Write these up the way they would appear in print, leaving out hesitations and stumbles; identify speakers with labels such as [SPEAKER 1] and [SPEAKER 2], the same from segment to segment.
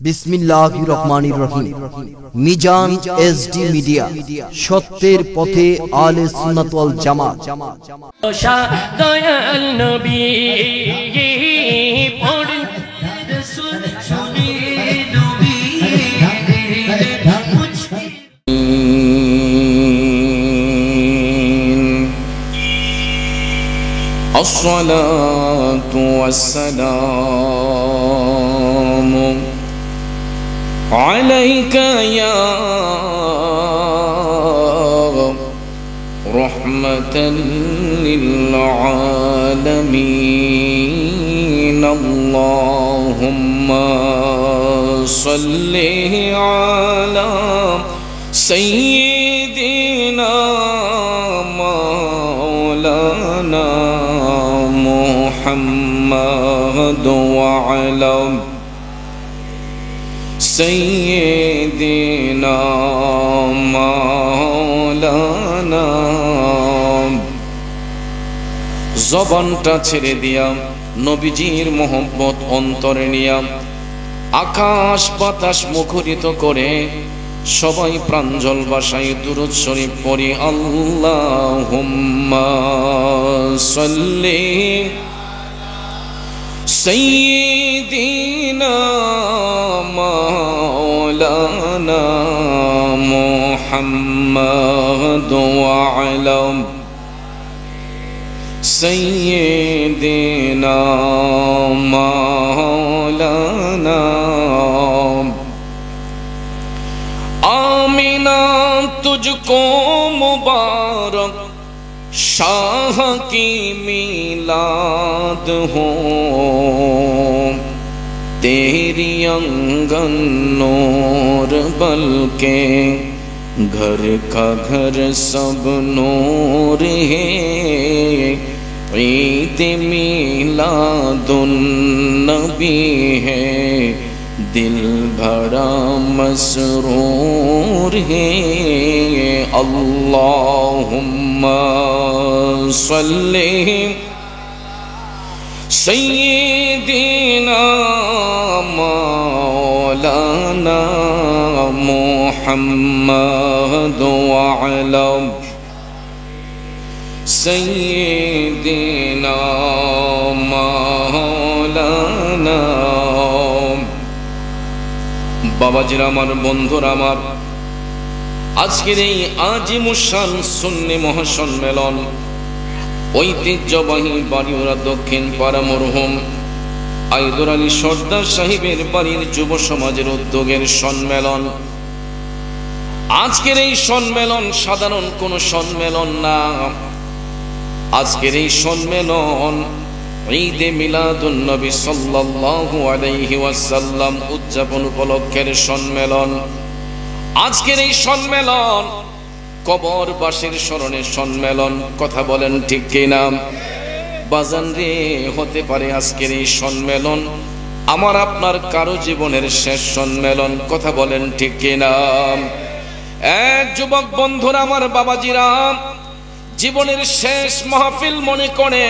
[SPEAKER 1] বিসমিল্লাহির রহমানির রহিম। Mizan SD media, সত্যের পথে আলে সুন্নাত ওয়াল জামাত।
[SPEAKER 2] দয়াল নবী পড়ে রাসূল শুনি নবী
[SPEAKER 3] الصلاة والسلام عليك يا رحمة للعالمين اللهم صل على سيدنا مولانا محمد وعلى سيدنا مولانا জবানটা ছেড়ে দিয়া নবীজির মোহব্বত অন্তরে নিয়া আকাশ বাতাস মুখরিত করে সবাই প্রাঞ্জল ভাষায় দুরূদ শরীফ পড়ি। আল্লাহুম্মা সাল্লি সাইয়্যিদিনা মাওলানা মুহাম্মাদ ওয়া আলা সাইয়্যিদিনা মাওলানা आमीना तुझको मुबारक शाह की मिलाद हो तेरी आंगन नूर बल्कि घर का घर सब नूर है ईद मिलादुन नबी है दिल भरा मसरूर है। अल्लाहुम्मा सल्ली सय्यिदिना मौलाना मुहम्मद व अला सय्यिदिना मौलाना। বাবাজিরা আমার, বন্ধুরা আমার, আজকের এই আজিমুশান সুন্নি মহাসম্মেলন ঐতিহ্যবাহী বাড়িওরা দক্ষিণ পাড়া মরহুম আইদুর আলী সর্দার সাহেবের বাড়ির যুব সমাজের উদ্যোগের সম্মেলন। আজকের এই সম্মেলন সাধারণ কোনো সম্মেলন না, আজকের এই সম্মেলন ঈদে মিলাদুন নবী সাল্লাল্লাহু আলাইহি ওয়াসাল্লাম উদযাপন উপলক্ষের সম্মেলন। আজকের এই সম্মেলন কবরবাসীর স্মরণে সম্মেলন। কথা বলেন ঠিক কিনা? বাজান রে, হতে পারে আজকের এই সম্মেলন আমার আপনার কারো জীবনের শেষ সম্মেলন। কথা বলেন ঠিক কিনা? এক যুবক বন্ধুরা আমার, বাবাজিরা, জীবনের শেষ মাহফিল মনে করে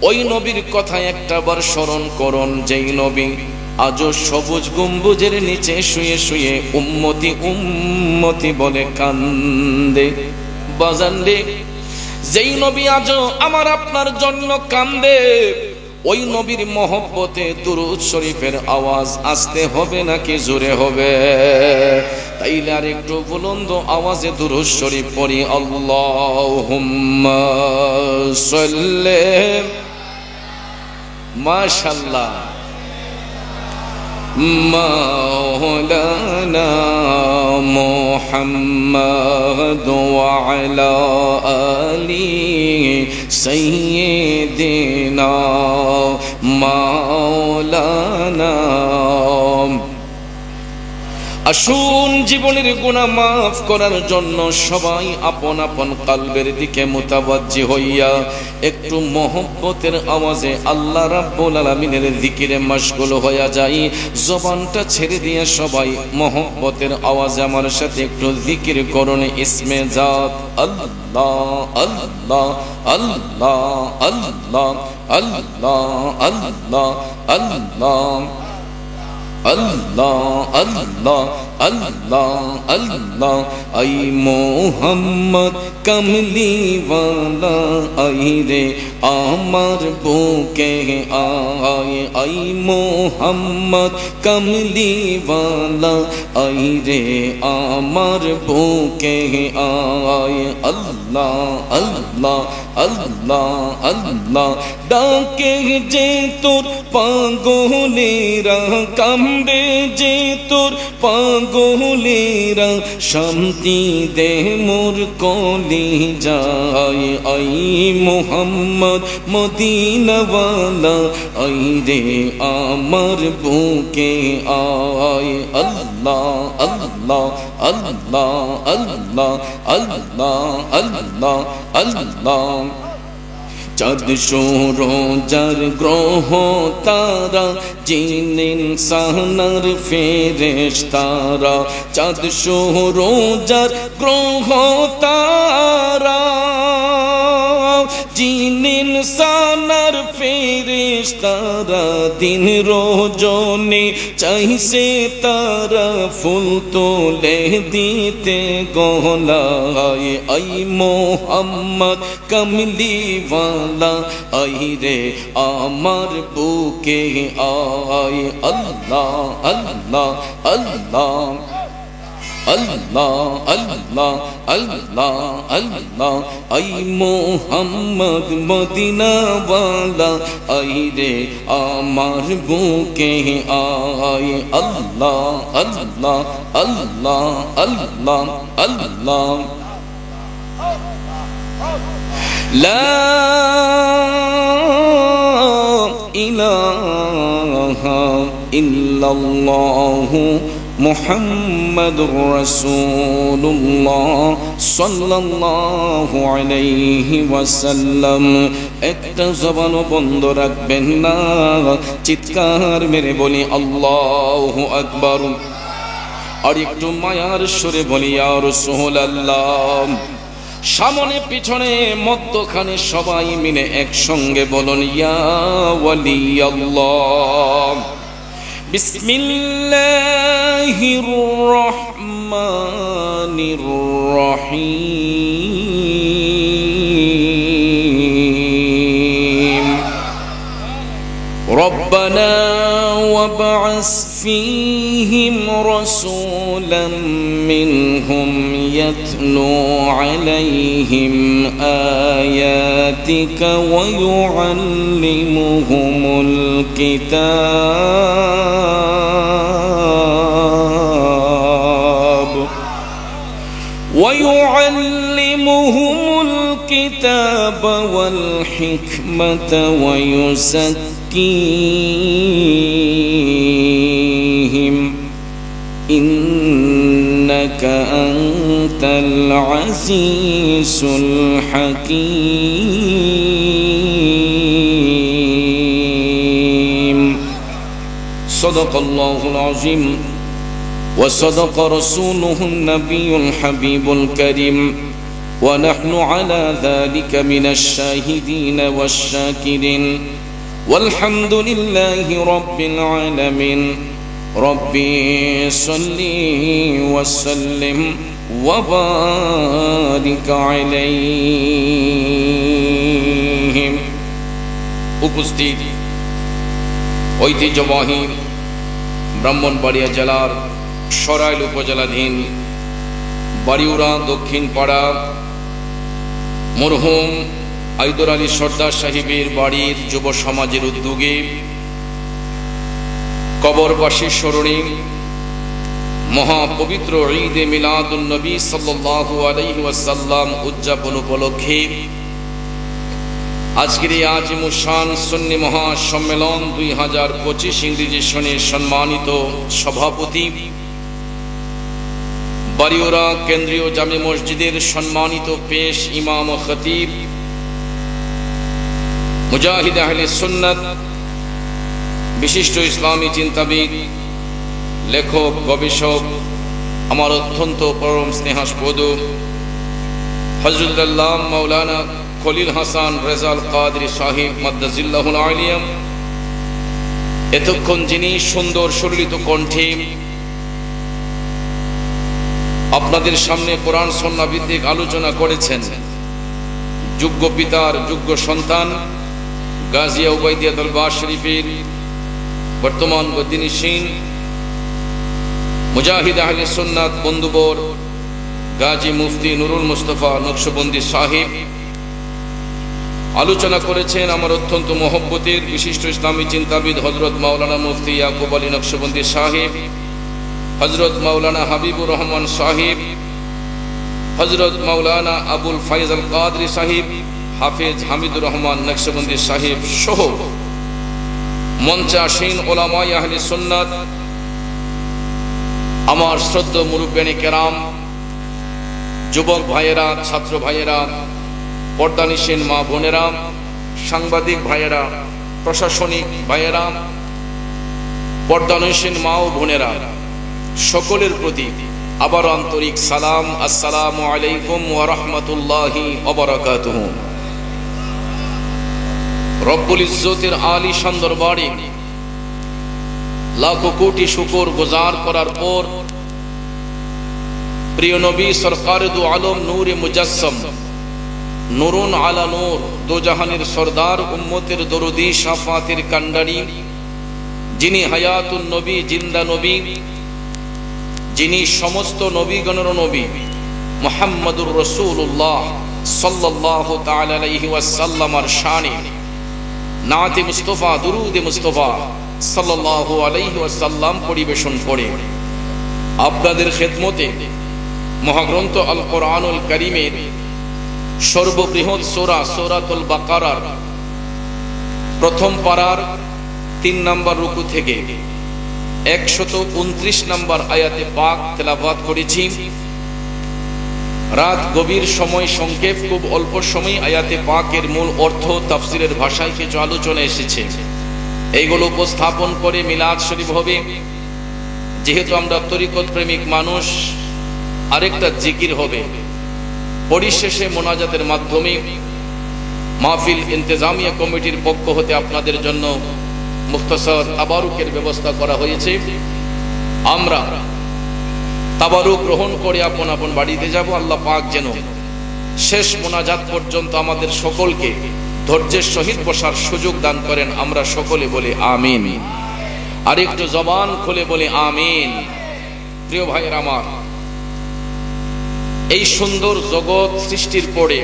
[SPEAKER 3] ওই নবীর কথা একটাবার স্মরণ করুন, যেই নবী আজও সবুজ গম্বুজের নিচে শুয়ে শুয়ে উম্মতি উম্মতি বলে কান্দে। বাজান রে, যেই নবী আজও আমার আপনার জন্য কান্দে, ওই নবীর মহব্বতে দুরূদ শরীফের আওয়াজ আসতে হবে নাকি জোরে হবে? তাইলে আর একটু বুলন্দ আওয়াজে দুরূদ শরীফ পড়ি। আল্লাহুম্মা সাল্লি মাশাআল্লাহ মাওলানা মুহাম্মদ ওয়া আলা আলি সাইয়্যিদিনা মাওলানা। আসুন জীবনের গুনাহ মাফ করার জন্য সবাই আপন আপন কলবের দিকে মুতাওয়াজ্জি হইয়া একটু মহব্বতের আওয়াজে আল্লাহ রাব্বুল আলামিনের জিকিরে মশগুল হয়ে যাই। জবানটা ছেড়ে দিয়ে সবাই মহব্বতের আওয়াজে আমার সাথে একটু জিকির করুন ইসমে জাত আল্লাহ আল্লাহ আল্লাহ আল্লাহ আল্লাহ আল্লাহ আল্লাহ আল্লাহ আল্লাহ আল্লাহ আল্লাহ আই মোহাম্মদ কমলিওয়ালা আই রে আমার বুকে আয় আই মোহাম্মদ কমলিওয়ালা আই রে আমার বুকে আয় আল্লাহ আল্লাহ আল্লাহ আল্লাহ ডাকে যে তোর পাগলেরা কামড়ে যে তোর পাগলেরা শান্তি দে মোর কলি যায় আই মোহাম্মদ মদিনাওয়ালা আই রে আমার বুকে আয় আল্লাহ আল্লাহ আল্লাহ আল্লাহ আল্লাহ আল্লাহ আল্লাহ চাঁদ সূরজার গ্রহ তারা জিন ইনসানার ফেরেশতারা চাঁদ সূরজার গ্রহ তারা জিন ইনসানার ফেরেশতারা দিন রজনী চাইছে তারা ফুল তোলে দিতে গলায় আই মোহাম্মদ কমলিওয়ালা আই রে আমার বুকে আয় আল্লাহ আল্লাহ আল্লাহ আল্লাহ আল্লাহ আল্লাহ আল্লাহ আই মোহাম্মদ মদিনাওয়ালা আই রে আমার বুকে আয় আল্লাহ আল্লাহ আল্লাহ আল্লাহ আল্লাহ লা ইলাহা ইল্লাল্লাহু মুহাম্মাদুর রাসূলুল্লাহ সাল্লাল্লাহু আলাইহি ওয়াসাল্লাম একটা জবানও বন্ধ রাখবেন না চিৎকার মেরে বলি আল্লাহু আকবার আর একটু মায়ার সুরে বলি ইয়া রাসূলুল্লাহ সামনে পিছনে মধ্যখানে সবাই মিলে একসঙ্গে বলুন ইয়া ওয়ালি আল্লাহ বিসমিল্লাহির রহমানির রহিম রব্বানা ওয়াবআস ফীহিম রাসূলাম মিনহুম ইয়াতলু আলাইহিম আয়াতিকা ওয়া ইউআল্লিমুহুমুল কিতাব والحكمة ويزكيهم إنك أنت العزيز الحكيم صدق الله العظيم وصدق رسوله النبي الحبيب الكريم ونحن على ذلك من الشاهدين والشاكرين والحمد لله رب العالمين ربي صل وسلم وبارك عليهم উপস্থিত ঐতিহ্যবাহী ব্রাহ্মণবাড়িয়া জেলার সরাইল উপজেলাধীন বাড়িউড়া দক্ষিণ পাড়া মরহুম আইদর আলী সর্দার সাহেবের বাড়ির যুব সমাজের উদ্যোগে কবরবাসী স্মরণে মহাপবিত্র ঈদে মিলাদুন নবী সাল্লাল্লাহু আলাইহি ওয়াসাল্লাম উদযাপন উপলক্ষে আজকের এই আজিমুশান সুন্নি মহাসম্মেলন 2025 ইংরেজি সনের সম্মানিত সভাপতি বাড়িউড়া কেন্দ্রীয় জামে মসজিদের সম্মানিত পেশ ইমাম ও খতিব মুজাহিদ আহলে সুন্নাত বিশিষ্ট ইসলামী চিন্তাবিদ লেখক গবেষক আমার অত্যন্ত পরম স্নেহাস্পদ হযরত আল্লাহ মাওলানা খলিল হাসান রেজাল কাদরি সাহেব মাদ্দাজিল্লাহুল আলিয়াম এতক্ষণ যিনি সুন্দর সুললিত কণ্ঠে আপনাদের সামনে কোরআন সুন্নাহ ভিত্তিক আলোচনা করেছেন, যোগ্য পিতার যোগ্য সন্তান গাজিয়া উবাইদিয়া দরবার শরীফের বর্তমান বদিনিশীন মুজাহিদ আহলে সুন্নাত বন্ধুবর গাজী মুফতি নুরুল মুস্তাফা নকশবন্দি সাহেব আলোচনা করেছেন আমার অত্যন্ত মহব্বতের বিশিষ্ট ইসলামী চিন্তাবিদ হযরত মাওলানা মুফতি ইয়াকুব আলী নকশবন্দি সাহেব, হযরত মাওলানা হাবিবুর রহমান সাহেব, হযরত মাওলানা আবুল ফাইজ আল কাদরি সাহেব, হাফেজ হামিদুর রহমান নকশবন্দি সাহেব সহ মঞ্চে আসীন উলামায়ে আহলে সুন্নাত, আমার শ্রদ্ধেয় মুরব্বিয়ানে কেরাম, যুবক ভাইয়েরা, ছাত্র ভাইয়েরা, পর্দানিশীন মা বোনেরা, সাংবাদিক ভাইয়েরা, প্রশাসনিক ভাইয়েরা, পর্দানিশীন মা ও বোনেরা, সকলের প্রতি আবার আন্তরিক সালাম। আসসালামু আলাইকুম ওয়া রাহমাতুল্লাহি ওয়া বারাকাতুহু। রব্বুল ইজ্জতের আলিশান দরবারে লাখো কোটি শুকর গুজার করার পর প্রিয় নবী সরকারে দু আলম নূরে মুজাসসাম নুরুন আলা নূর, দো জাহানের সরদার, উম্মতের দরুদি, শাফাতের কান্ডারি, যিনি হায়াতুন নবী, জিন্দা নবী, যিনি সমস্ত নবীগণের নবী, মুহাম্মাদুর রাসূলুল্লাহ সাল্লাল্লাহু তাআলা আলাইহি ওয়াসাল্লামের শানে নাতে মুস্তাফা, দুরুদে মুস্তাফা সাল্লাল্লাহু আলাইহি ওয়াসাল্লাম পরিবেশন করে আপনাদের খেদমতে মহাগ্রন্থ আল কোরআনুল কারীমের সর্ববৃহৎ সূরা সূরাতুল বাকারার প্রথম পারার 3 নম্বর রুকু থেকে 129 নম্বর আয়াতে পাক তেলাওয়াত করেছি। রাত গভীর, সময় সংক্ষেপ, খুব অল্প সময় আয়াতে পাকের মূল অর্থ তাফসীরের ভাষায় কিছু আলোচনা এসেছে, এইগুলো উপস্থাপন করে মিলাদ শরীফ হবে। যেহেতু আমরা তরিকত প্রেমিক মানুষ, আরেকটা জিকির হবে, পরিশেষে মোনাজাতের মাধ্যমে মাহফিল ইন্তেজামিয়া কমিটির পক্ষ হতে আপনাদের জন্য মুখতাসার তাবারুকের ব্যবস্থা করা হয়েছে। আমরা তাবারুক গ্রহণ করে আপন আপন বাড়িতে যাব। আল্লাহ পাক যেন শেষ মোনাজাত পর্যন্ত আমাদের সকলকে ধৈর্যের সহিত বসার সুযোগ দান করেন। আমরা সকলে বলি আমিন, আর একটু জবান খুলে বলি আমিন। প্রিয় ভাইয়ের আমার, এই সুন্দর জগৎ সৃষ্টির পরে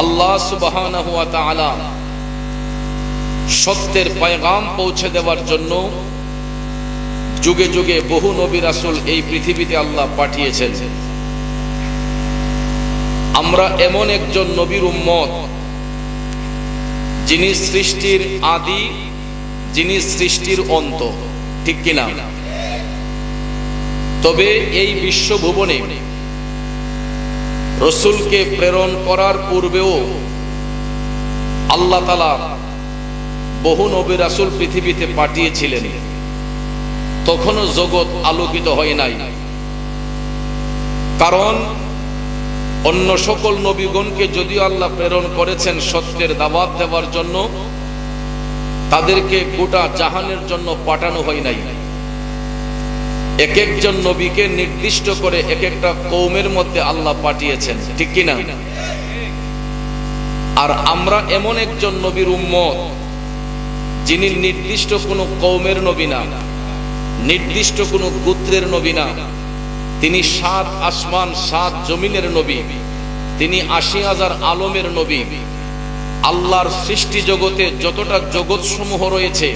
[SPEAKER 3] আল্লাহ সুবহানাহু ওয়া তাআলা সত্যের পয়গাম পৌঁছে দেওয়ার জন্য যুগে যুগে বহু নবী রাসূল এই পৃথিবীতে আল্লাহ পাঠিয়েছেন। আমরা এমন একজন নবীর উম্মত, যিনি সৃষ্টির আদি, যিনি সৃষ্টির অন্ত, ঠিক কিনা? তবে এই বিশ্বভুবনে রাসূলকে প্রেরণ করার পূর্বেও আল্লাহ তাআলা বহু নবী রাসূল পৃথিবীতে পাঠিয়েছিলেন, তখনও জগৎ আলোকিত হয় নাই। কারণ অন্য সকল নবীগণকে যদিও আল্লাহ প্রেরণ করেছেন সত্যের দাওয়াত দেওয়ার জন্য, তাদেরকে গোটা জাহানের জন্য পাঠানো হয় নাই। এক একজন নবীকে নির্দিষ্ট করে এক একটা কওমের মধ্যে আল্লাহ পাঠিয়েছেন, ঠিক কিনা? আর আমরা এমন একজন নবীর উম্মত, যিনি নির্দিষ্ট কোনো কওমের নবী না, নির্দিষ্ট কোনো গোত্রের নবী না, তিনি 7 আসমান 7 জমিনের নবী, তিনি 80,000 আলমের নবী। আল্লাহর সৃষ্টি জগতে যতটা জগৎ সমূহ রয়েছে,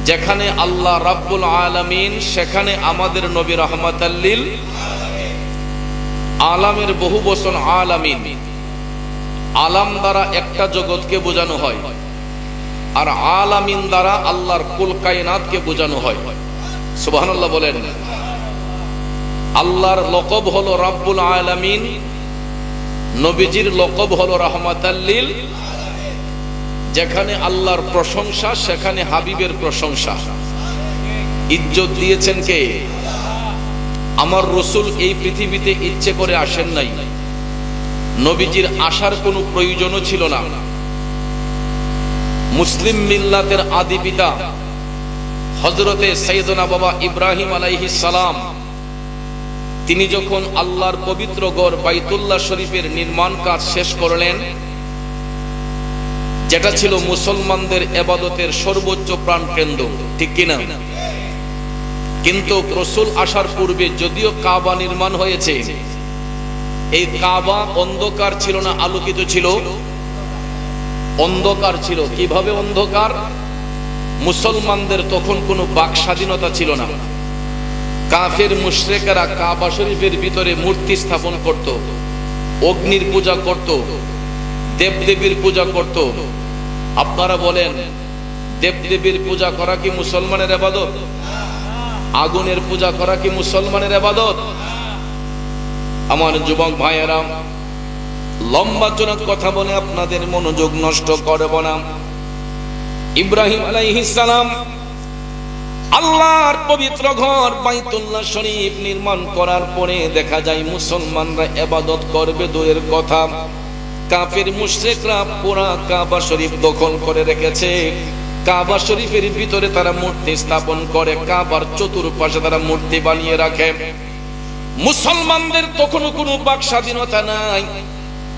[SPEAKER 3] যেখানে আল্লাহ রাব্বুল আলামিন, সেখানে আমাদের নবী রাহমাতাল লিল আলামের বহু বচন আলামিন। আলাম দ্বারা একটা জগৎকে বোঝানো হয়, আর আলামিন দ্বারা আল্লাহর কুল কায়নাতকে বোঝানো হয়। সুবহানাল্লাহ বলেন। আল্লাহর লকব হলো রাব্বুল আলামিন, নবীজির লকব হলো রাহমাতাল লিল। যেখানে আল্লাহর প্রশংসা, সেখানে হাবিবের প্রশংসা। ইজ্জত দিয়েছেন কে? আমার রাসূল এই পৃথিবীতে ইচ্ছে করে আসেন নাই, নবীজির আসার কোনো প্রয়োজনও ছিল না। মুসলিম মিল্লাতের আদি পিতা হযরতে সাইয়েদনা বাবা ইব্রাহিম আলাইহিস সালাম তিনি যখন আল্লাহর পবিত্র ঘর বাইতুল্লাহ শরীফের নির্মাণ কাজ শেষ করলেন, যেটা ছিল মুসলমানদের ইবাদতের সর্বোচ্চ প্রাণকেন্দ্র, ঠিক কিনা? কিন্তু রাসূল আসার পূর্বে যদিও কাবা নির্মাণ হয়েছে, এই কাবা অন্ধকার ছিল না, আলোকিত ছিল? অন্ধকার ছিল। কিভাবে অন্ধকার? মুসলমানদের তখন কোনো বাক স্বাধীনতা ছিল না। কাফের মুশরিকরা কাবা শরীফের ভিতরে মূর্তি স্থাপন করত, অগ্নির পূজা করত, দেবদেবীর পূজা করত। আপনারা বলেন, দেবদেবীর পূজা করা কি মুসলমানের ইবাদত? আগুনের পূজা করা কি মুসলমানের ইবাদত? আমার যুবক ভাইয়েরা, লম্বাজনক কথা বলে আপনাদের মনোযোগ নষ্ট করব না। ইব্রাহিম আলাইহিস সালাম আল্লাহর পবিত্র ঘর বাইতুল্লাহ শরীফ নির্মাণ করার পরে দেখা যায় মুসলমানরা ইবাদত করবে দূরের কথা, কাফের মুশরিকরা পুরা কাবা শরীফ দখল করে রেখেছে। কাবা শরীফের ভিতরে তারা মূর্তি স্থাপন করে, কাবার চতুর্পাশে তারা মূর্তি বানিয়ে রাখে। মুসলমানদের তখন কোনো বাক স্বাধীনতা নাই।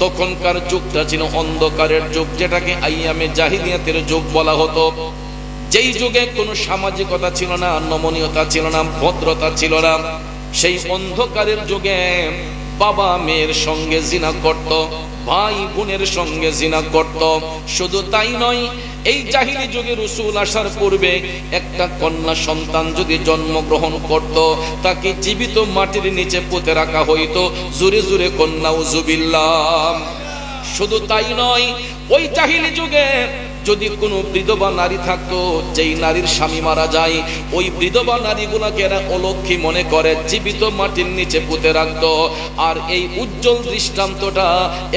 [SPEAKER 3] তখনকার যুগটা ছিল অন্ধকারের যুগ, যেটাকে আইয়ামে জাহিলিয়াতের যুগ বলা হতো। যেই যুগে কোনো সামাজিকতা ছিল না, নমনীয়তা ছিল না, ভদ্রতা ছিল না, সেই অন্ধকারের যুগে বাবা মেয়ের সঙ্গে জিনা করত, ভাই বোনের সঙ্গে জিনা করত। শুধু তাই নয়, এই জাহিলি যুগে রাসূল আসার পূর্বে একটা কন্যা সন্তান যদি জন্মগ্রহণ করত, তাকে জীবিত মাটির নিচে পুঁতে রাখা হইতো। জোরে জোরে কন্যা উযুবিল্লাহ। শুধু তাই নয়, ওই জাহিলি যুগে যদি কোনো বিধবা নারী থাকতো, যেই নারীর স্বামী মারা যায়, ওই বিধবা নারীগুলাকে এরা অলক্ষী মনে করে জীবিত মাটির নিচে পুঁতে রাখতো। আর এই উজ্জ্বল দৃষ্টান্তটা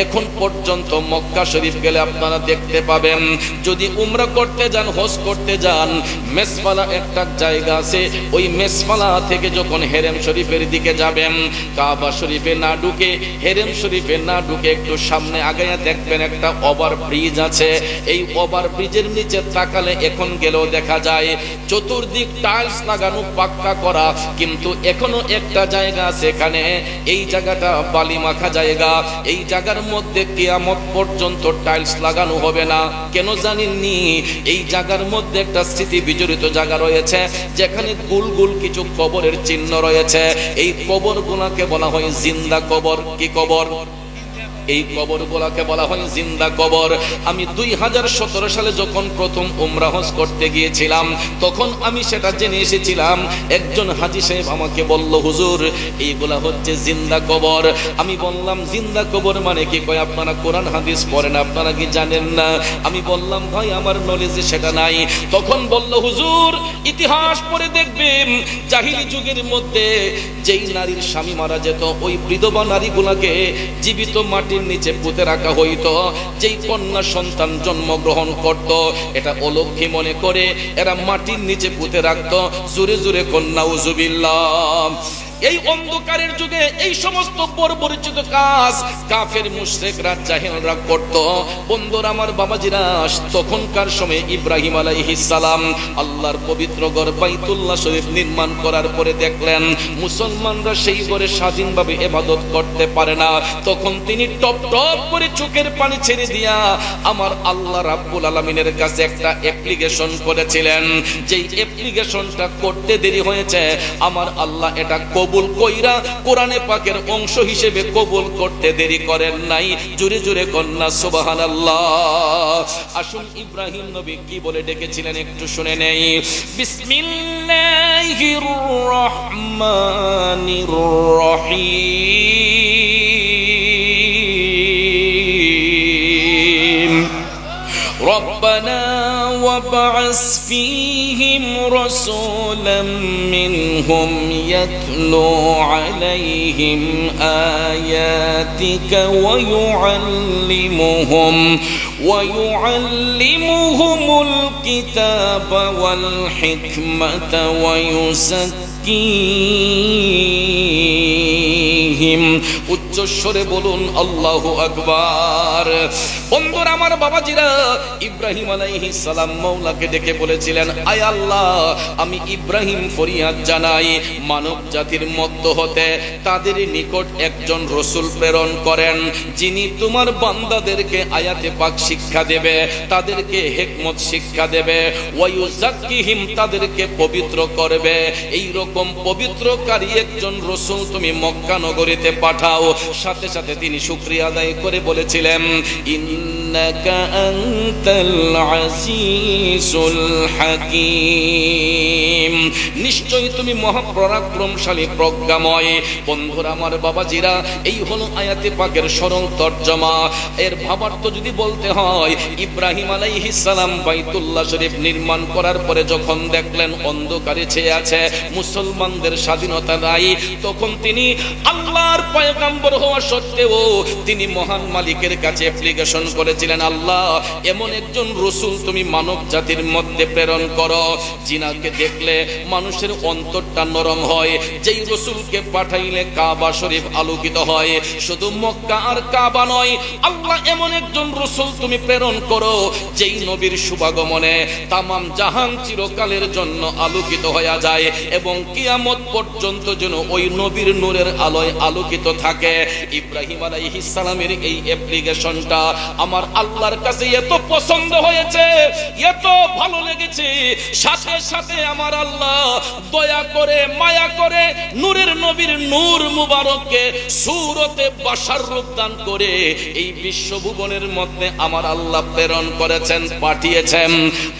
[SPEAKER 3] এখন পর্যন্ত মক্কা শরীফ গেলে আপনারা দেখতে পাবেন। যদি উমরা করতে যান, হজ করতে যান, মেসফালা একটা জায়গা আছে, ওই মেসফালা থেকে যখন হেরেম শরীফের দিকে যাবেন, কাবা শরীফে না ঢুকে, হেরেম শরীফে না ঢুকে একটু সামনে আগায়া দেখবেন একটা ওভার ব্রিজ আছে। এই ওভার ব্রিজের নিচে তাকালে এখন গেলেও দেখা যায় চতুর্দিক টাইলস লাগানো, পাক্কা করা, কিন্তু এখনো একটা জায়গা আছে, এখানে এই জায়গাটা বালি মাখা জায়গা। এই জায়গার মধ্যে কিয়ামত পর্যন্ত টাইলস লাগানো হবে না। কেন জানেননি? এই জায়গার মধ্যে একটা স্মৃতি বিজড়িত জায়গা রয়েছে, যেখানে গোল গোল কিছু কবরের চিহ্ন রয়েছে। এই কবরগুলোকে বলা হয় জিন্দা কবর। কি কবর? এই কবরগুলোকে বলা হয় জিন্দা কবর। আমি 2017 সালে যখন প্রথম উমরা হজ করতে গিয়েছিলাম, তখন আমি সেটা জেনে এসেছিলাম। একজন হাজী সাহেব আমাকে বলল, হুজুর এইগুলা হচ্ছে জিন্দা কবর। আমি বললাম, জিন্দা কবর মানে কি? কয়, আপনারা কোরআন হাদিস পড়েন, আপনারা কি জানেন না? আমি বললাম, ভাই আমার নলেজে সেটা নাই। তখন বলল, হুজুর ইতিহাস পড়ে দেখবেন, জাহিলি যুগের মধ্যে যেই নারীর স্বামী মারা যেত, ওই বিধবা নারীগুলাকে জীবিত মাটি নিচে পুঁতে রাখা হইতো। যেই কন্যা সন্তান জন্মগ্রহণ করত, এটা অলক্ষী মনে করে এরা মাটির নিচে পুঁতে রাখতো। জোরে জোরে কন্যা উযুবিল্লাহ। এই অন্ধকারের যুগে এই সমস্ত পরিচিত কাজ কাফের মুশরিকরা জাহিলরা করত। বন্ধুরা আমার, বাবাজিরা, তখনকার সময় ইব্রাহিম আলাইহিস সালাম আল্লাহর পবিত্র ঘর বাইতুল্লাহ শরীফ নির্মাণ করার পরে দেখলেন মুসলমানরা সেই ঘরে স্বাধীনভাবে ইবাদত করতে পারে না। তখন তিনি টপ টপ করে চোখের পানি ছেড়ে দিয়া আমার আল্লাহ রাব্বুল আলামিনের কাছে একটা অ্যাপ্লিকেশন করেছিলেন। যেই অ্যাপ্লিকেশনটা করতে দেরি হয়েছে, আমার আল্লাহ এটা কবুল কইরা কোরআনে পাকের অংশ হিসেবে কবুল করতে দেরি করেন নাই। জোরে জোরে কন্যা সুবহানাল্লাহ। আসুন ইব্রাহিম নবী কি বলে ডেকেছিলেন একটু শুনে নেই। বিসমিল্লাহির রহমানির রহিম। ربنا وابعث فيهم رسولا منهم يتلو عليهم آياتك ويعلمهم الكتاب والحكمة ويزكيهم। উচ্চ উচ্চ স্বরে বলুন আল্লাহু আকবার। বন্ধুরা আমার, বাবাজিরা, ইব্রাহিম আলাইহিস সালাম মাওলাকে ডেকে বলেছিলেন, আয় আল্লাহ, আমি ইব্রাহিম ফরিয়াদ জানাই মানব জাতির মধ্য হতে তাদের নিকট একজন রসুল প্রেরণ করেন, যিনি তোমার বান্দাদেরকে আয়াতে পাক শিক্ষা দেবে, তাদেরকে হিকমত শিক্ষা দেবে, ওয়ায়ুযাক্কিহিম, তাদেরকে পবিত্র করবে। এই রকম পবিত্রকারী একজন রসুল তুমি মক্কা নগরীতে পাঠাও। সাথে সাথে তিনি শুকরিয়া আদায় করে বলেছিলেন, ইন্নাকা আনতাল আজিজুল হাকীম, নিশ্চয়ই তুমি মহাপরাক্রমশালী প্রজ্ঞাময়। বন্ধুরা আমার, বাবাজিরা, এই হলো আয়াতে পাকের সরল তরজমা। এর ভাবার্থ যদি বলতে হয়, ইব্রাহিম আলাইহিস সালাম বাইতুল্লাহ শরীফ নির্মাণ করার পরে যখন দেখলেন অন্ধকারে ছেয়ে আছে, মুসলমানদের স্বাধীনতা নাই, তখন তিনি আল্লাহর পয়গম্বর হওয়া সত্ত্বেও তিনি মহান মালিকের কাছে অ্যাপ্লিকেশন করেছিলেন, আল্লাহ, এমন একজন রসুল তুমি মানব জাতির মধ্যে প্রেরণ করো, যিনাকে দেখলে মানুষের অন্তরটা নরম হয়, যেই রসুলকে পাঠাইলে কাবা শরীফ আলোকিত হয়। শুধু মক্কা আর কাবা নয়, আল্লাহ এমন একজন রসুল তুমি প্রেরণ করো, যেই নবীর শুভাগমনে তামাম জাহান চিরকালের জন্য আলোকিত হয়ে যায় এবং কিয়ামত পর্যন্ত যেন ওই নবীর নূরের আলোয় আলোকিত থাকে। ইব্রাহিম আলাইহিস সালামের এই অ্যাপ্লিকেশনটা আমার আল্লাহর কাছে এত পছন্দ হয়েছে, এত ভালো লেগেছে, সাথে সাথে আমার আল্লাহ দয়া করে, মায়া করে নূরের নবীর নূর মুবারককে সূরতে বাশার রূপ দান করে এই বিশ্বভুবনের মধ্যে আমার আল্লাহ প্রেরণ করেছেন, পাঠিয়েছেন।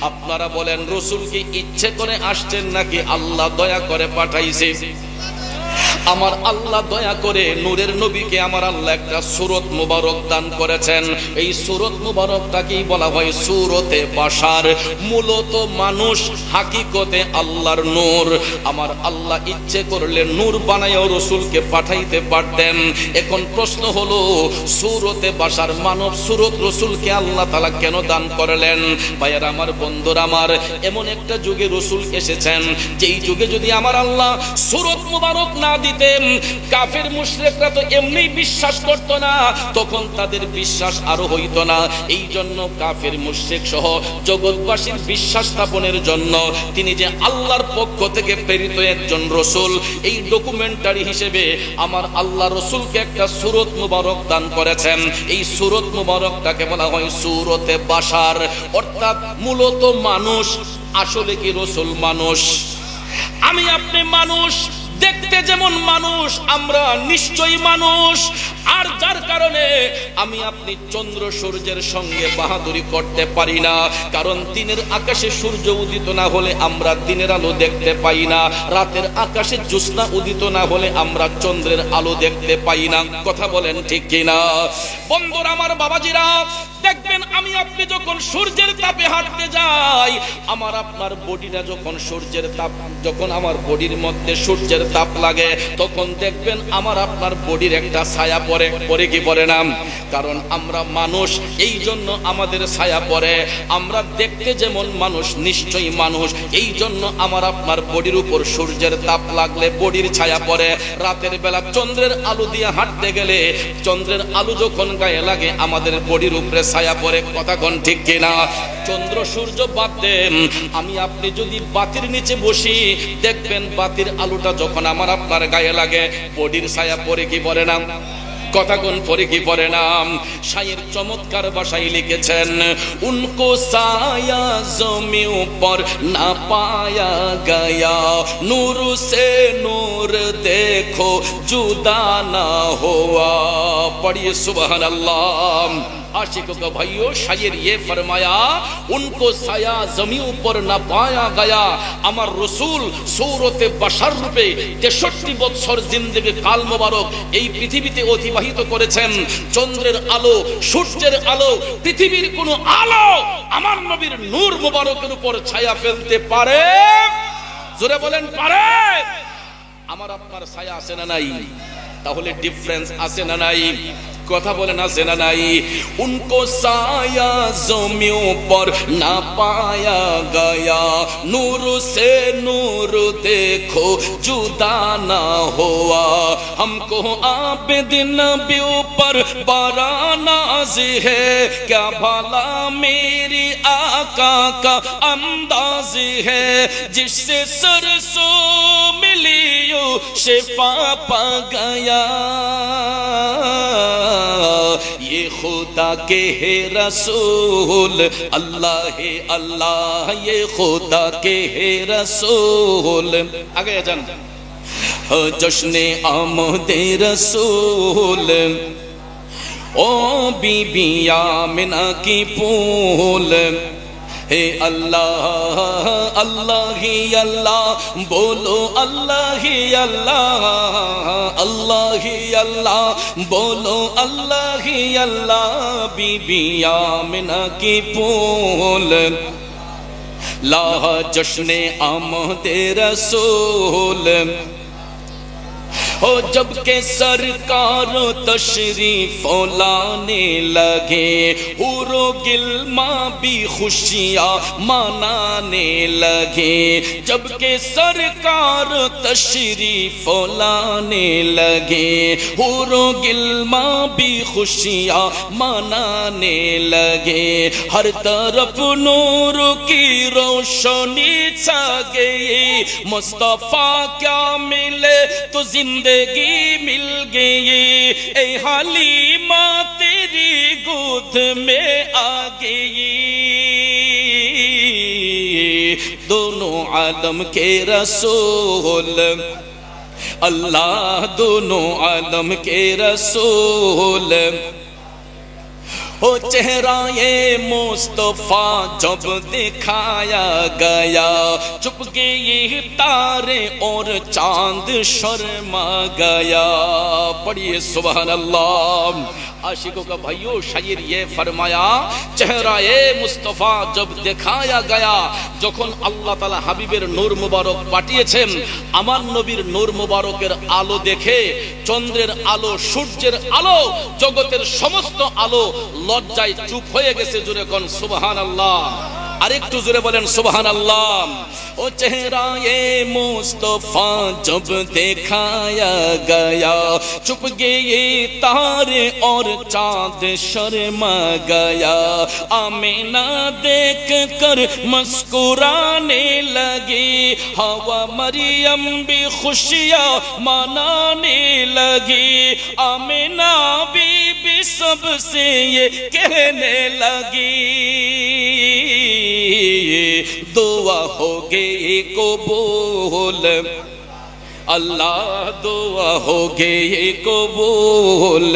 [SPEAKER 3] আপনারা বলেন, রসুল কি ইচ্ছে করে আসছেন নাকি আল্লাহ দয়া করে পাঠাইছে? আমার আল্লাহ দয়া করে নূরের নবীকে আমার আল্লাহ একটা সূরত মুবারক দান করেছেন। এই সূরত মুবারকটাকেই বলা হয় সূরতে বাশার। মূলত মানুষ, হাকিকতে আল্লাহর নূর। আমার আল্লাহ ইচ্ছে করলে নূর বানায়ও রসুলকে পাঠাইতে পারতেন। এখন প্রশ্ন হলো, সূরতে বাশার মানব সূরত রসুলকে আল্লাহ তাআলা কেন দান করলেন? ভাইয়ারা আমার, বন্ধুরা আমার, এমন একটা যুগে রসুল এসেছেন যেই যুগে যদি আমার আল্লাহ সূরত মুবারক না দিতেন, কাফের মুশরিকরা তো এমনি বিশ্বাস করত না, তখন তাদের বিশ্বাস আরো হইতো না। এই জন্য কাফের মুশরিক সহ জগৎবাসীর বিশ্বাস স্থাপনের জন্য তিনি যে আল্লাহর পক্ষ থেকে প্রেরিত একজন রসুল, এই ডকুমেন্টারি হিসেবে আমার আল্লাহ রসুলকে একটা সূরত মুবারক দান করেছেন। এই সূরত মুবারকটাকে বলা হয় সূরতে বাশার, অর্থাৎ মূলত মানুষ। আসলে কি রসুল মানুষ? আমি আপনি মানুষ, দেখতে যেমন মানুষ, আমরা নিশ্চয়ই মানুষ। আর যার কারণে আমি আপনি চন্দ্র সূর্যের সঙ্গে বাহাদুরি করতে পারি না, কারণ দিনের আকাশে সূর্য উদিত না হলে আমরা দিনের আলো দেখতে পাই না, রাতের আকাশে জ্যোৎস্না উদিত না হলে আমরা চন্দ্রের আলো দেখতে পাই না। কথা বলেন ঠিক কিনা? বন্ধুরা আমার, বাবাজিরা, দেখবেন আমি আপনি যখন সূর্যের তাপে হাঁটতে যাই, আমার আপনার বডিটা যখন সূর্যের তাপ, যখন আমার বডির মধ্যে সূর্যের তাপ লাগে, তখন দেখবেন আমার আপনার বডির একটা ছায়া পড়ে। পড়ে কি পড়ে না? কারণ আমরা মানুষ, এই জন্য আমাদের ছায়া পড়ে। আমরা দেখতে যেমন মানুষ, নিশ্চয়ই মানুষ, এই জন্য আমার আপনার বডির উপর সূর্যের তাপ লাগলে বডির ছায়া পড়ে। রাতের বেলা চন্দ্রের আলো দিয়ে হাঁটতে গেলে চন্দ্রের আলো যখন গায়ে লাগে আমাদের বডির উপরে ছায়া পড়ে। কথা কোন ঠিক কিনা? চন্দ্র সূর্য বাদ দেন, আমি আপনি যদি বাতির নিচে বসি, দেখবেন বাতির আলোটা যখন আমার আপনার গায়ে লাগে বডির ছায়া পড়ে কি পড়ে না? কথা কোন পড়ে কি পড়ে না? শায়ের চমৎকার ভাষায় লিখেছেন, উनको साया ज़मीं पर ना पाया गया, नूर से नूर देखो जुदा ना हुआ। पढ़िए सुभान अल्लाह। आशिकों का भाइयों, शायर ये फरमाया, उनको साया जमीन पर ना पाया गया। আমার রসুল সূরতে বাশার রূপে 63 বছর জিন্দেগি কাল মোবারক এই পৃথিবীতে অতিবাহিত করেছেন। চন্দ্রের আলো, সূর্যের আলো, পৃথিবীর কোন আলো আমার নবীর নূর মোবারকের উপর ছায়া ফেলতে পারে? জোরে বলেন, পারে? আমার আপনার ছায়া আছে না নাই? তাহলে ডিফারেন্স আছে না নাই? কথা বলে না সেনা নাই। उनको साया ज़मीं पर ना पाया गया, नूर से नूर देखो जुदा ना हुआ, हमको आबिदिन नबी पर बड़ा नाज है, क्या भला मेरी आका का अंदाज है, जिससे सरसों मिलियो शिफा पा गया, ये खुदा के है रसूल, अल्लाह है अल्लाह, ये खुदा के है रसूल। आगे जान जश्ने आमदे रसूल, ओ बीबी आमिना की फूल, हे अल्लाह अल्लाह ही अल्लाह, बोलो अल्लाह ही अल्लाह, अल्लाह ही अल्लाह, बोलो अल्लाह ही अल्लाह, बीबी आमिना की फूल, ला जश्ने आमदे रसूल। हो जब के सरकार तशरीफ लाने लगे, हुरो गिल्मा भी खुशियाँ मनाने लगे, जब के सरकार तशरीफ लाने लगे, हुरो गिल्मा भी खुशियाँ मनाने लगे, हर तरफ नूर की रोशनी छा गई, मुस्तफा क्या मिले तो जिंदगी मिल गई, ए हलीमा तेरी गोद में आ गई, दोनों आलम के रसूल, अल्लाह दोनों आलम के रसूल। हो चेहरा ये मुस्तफा जब दिखाया गया, चुप गए तारे और चांद शर्मा गया। पढ़िए सुभान अल्लाह। आशिकों का भाइयों शायर ये फरमाया, चेहरा ये मुस्तफा जब दिखाया गया, যখন আল্লাহ তাআলা হাবিবের নূর মুবারক পাঠিয়েছেন, আমার নবীর নূর মুবারকের আলো দেখে চন্দ্রের আলো, সূর্যের আলো, জগতের সমস্ত আলো লজ্জায় চুপ হয়ে গেছে। জোরে কোন সুবহানাল্লাহ, আরেকটু জোরে বলেন সুবহানাল্লাহ। ओ चेहरा ये मुस्तफा जब दिखाया गया, चुप गए तारे और चांद शर्मा गया, आमीना देख कर मुस्कुराने लगी, हवा मरियम भी खुशियाँ मनाने लगी, आमीना बीबी सबसे ये कहने लगी, दुआ हो गई कबूल, अल्लाह दुआ हो गई कबूल,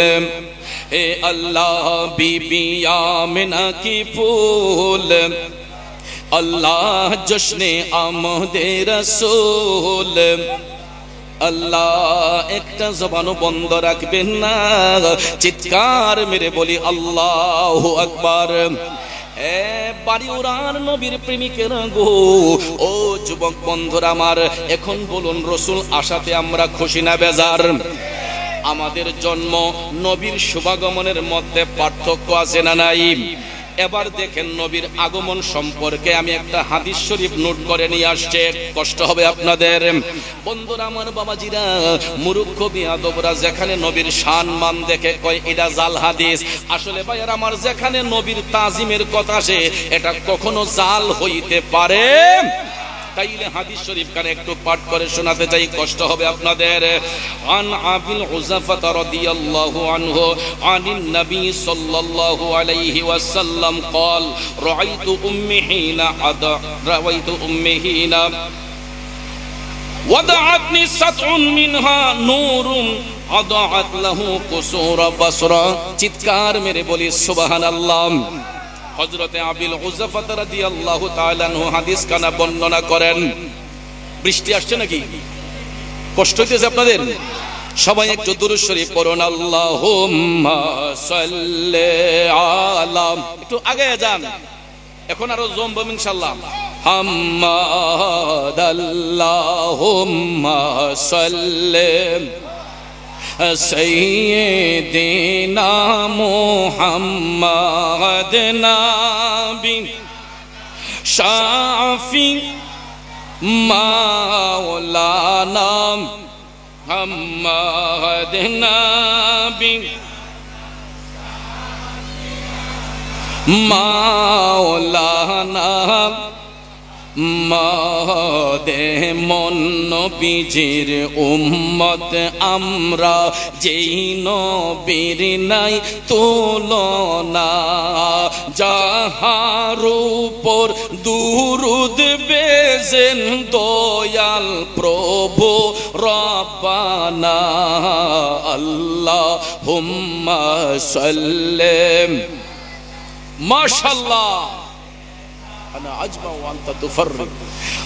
[SPEAKER 3] ए अल्लाह बीबी आमिना की फूल, अल्लाह जश्ने आमदे रसूल। আল্লাহ একটা জবানও বন্ধ রাখবেন না, চিৎকার মেরে বলি আল্লাহু আকবার। বাড়ি উড়ার নবীর প্রেমিকেরা গো, ও যুবক বন্ধুরা আমার, এখন বলুন রসুল আসাতে আমরা খুশি না বেজার? আমাদের জন্ম নবীর শুভাগমনের মধ্যে পার্থক্য আছে না নাই? এবার দেখেন নবীর আগমন সম্পর্কে আমি একটা হাদিস শরীফ নোট করে নিয়ে আসছে, কষ্ট হবে আপনাদের। বন্ধুরা আমার, বাবাজিরা, মুরুক্ষ বিয়াদবরা যেখানে নবীর শান মান দেখে কয় এটা জাল হাদিস। আসলে ভাইয়ার আমার, যেখানে নবীর তাজিমের কথা আসে এটা কখনো জাল হইতে পারে। তাইলে হাদিস শরীফ কানে একটু পাঠ করে শোনাতে চাই, কষ্ট হবে আপনাদের। আন আবিল হুযাফা রাদিয়াল্লাহু আনহু আনিন নবী সাল্লাল্লাহু আলাইহি ওয়াসাল্লাম قال রাআইতু উম্মি হিনা রাআইতু উম্মি হিনা ওয়াদাআতনি সাতউন মিনহা নূরুন আদাআত লাহু কুসুরা বাসরা। চিৎকার মেরে বলি সুবহানাল্লাহ। হযরতে আবিল হুযাফা রাদিয়াল্লাহু তাআলা আনহু হাদিস কানা বর্ণনা করেন। বৃষ্টি আসছে নাকি? কষ্ট হইতেছে আপনাদের? সবাই একটু দুরূদ শরীফ পড়ুন। আল্লাহুম্মা সাল্লি আলা, একটু আগে যান, এখন আরো জমব ইনশাআল্লাহ। হাম্মাদ আল্লাহুম্মা সাল্লি सैयदना मुहम्मद नबी शाफी मौलाना मुहम्मद नबी मौलाना মদে মন নবীজির উম্মত আমরা যেই নবীর নাই তুলনা যাহার উপর দুরুদ বেজেন দয়াল প্রভু রব্বানা আল্লাহুম্মা সাল্লিম মাশাআল্লাহ أنا أجمع وأنت تفرق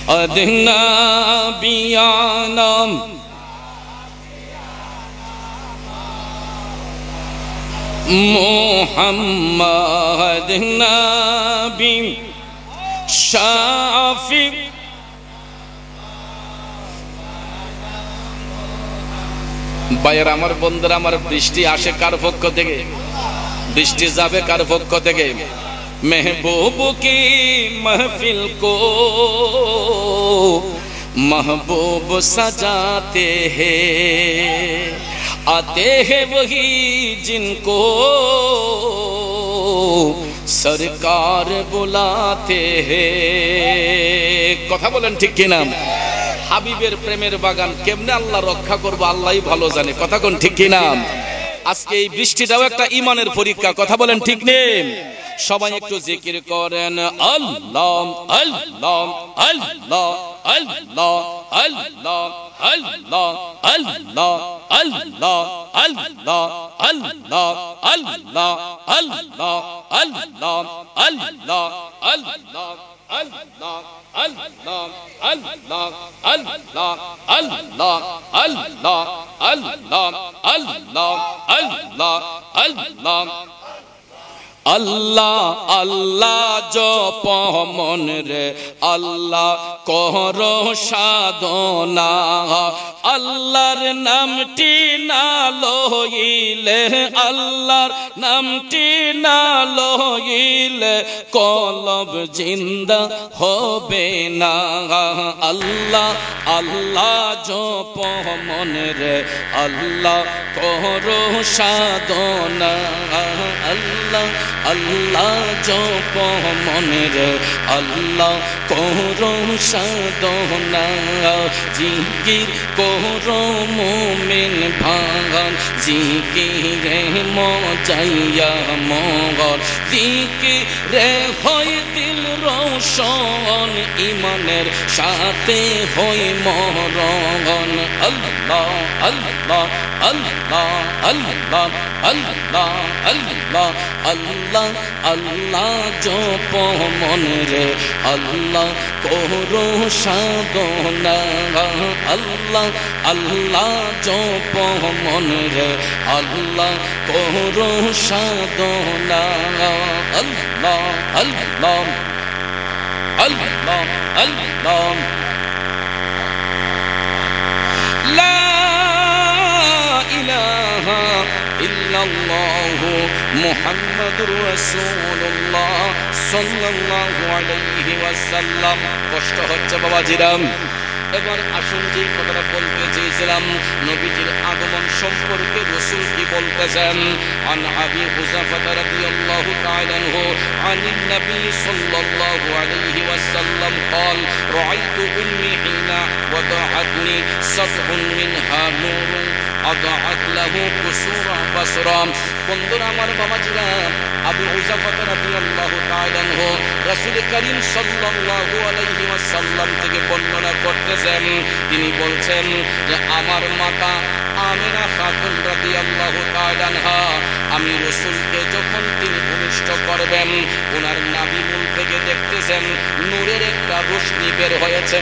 [SPEAKER 3] أدنا بيانا محمد نبي شافي ভাইয়ের আমার বন্ধুরা আমার বৃষ্টি আসে কার পক্ষ থেকে বৃষ্টি যাবে কার পক্ষ থেকে महबूब की महफिल को महबूब सजाते हैं आते हैं वही जिनको सरकार बुलाते हैं কথা বলেন ঠিক কি না হাবিবের প্রেমের বাগান কেমনে আল্লাহ রক্ষা করবে আল্লাহই ভালো জানে কথা কোন ঠিক কি না আজকে এই বৃষ্টিটাও একটা ঈমানের পরীক্ষা কথা বলেন ঠিক নেই সবাই একটু জিকির করেন আল্লাহ আল্লাহ আল্লাহ আল্লাহ আল্লাহ আল্লাহ আল্লাহ আল্লাহ আল্লাহ আল্লাহ আল্লাহ আল্লাহ আল্লাহ আল্লাহ আল্লাহ Allah Allah Allah Allah Allah Allah Allah Allah Allah Allah আল্লাহ আল্লাহ জপ মন রে আল্লাহ কর সাধনা আল্লাহর নামটি না লইলে আল্লাহর নামটি না লইলে কলব জিন্দা হবে না আল্লাহ আল্লাহ জপ মন রে আল্লাহ কর সাধনা আল্লাহ আল্লাহ জপ মনে রে আল্লাহ করো সাধনা জিকির করো মুমিন ভাঙন জিকিরে মজাইয়া মগর জিকিরে হয় দিল রোশন ইমানের সাথে হয় মরণ আল্লাহ আল্লাহ আল্লাহ আল্লাহ আল্লাহ আল্লাহ আল্লাহ আল্লাহ জপ মন রে আল্লাহ করো সাধনা আল্লাহ আল্লাহ জপ মন রে আল্লাহ করো সাধনা আল্লাহ আল্লাহ আল্লাহ আল্লাহ লা ইলাহা ইল্লাল্লাহু মুহাম্মাদুর রাসূলুল্লাহ সাল্লাল্লাহু আলাইহি ওয়াসাল্লাম কষ্ট হচ্ছে বাবাজিরাম এবার আসুন যে কথাটা বলতে চেয়েছিলাম নবীজির আগমন সম্পর্কে রাসূল কি বলতেছেন আন আবি হুযাফা রাদিয়াল্লাহু তাআলা আনহু আনিন নবী সাল্লাল্লাহু আলাইহি ওয়াসাল্লাম قال رأيت أمي حين وضعتني سبع منها نور أضاعت له قصور بصرا বন্ধুরা আমার বাবাজিরা আবু হুযাফা রাদিয়াল্লাহু তাআলা আনহু রাসূল করিম সাল্লাল্লাহু আলাইহি ওয়াসাল্লাম থেকে বর্ণনা করতেছেন তিনি বলছেন যে আমার মাতা আমিনা খাতুন রাদিয়াল্লাহু তাআলা আনহা আমি রাসূলকে যখন তিনি ভূমিষ্ঠ করবেন ওনার নাভিমূল থেকে দেখতেছেন নূরের একটা রশ্মি বের হয়েছে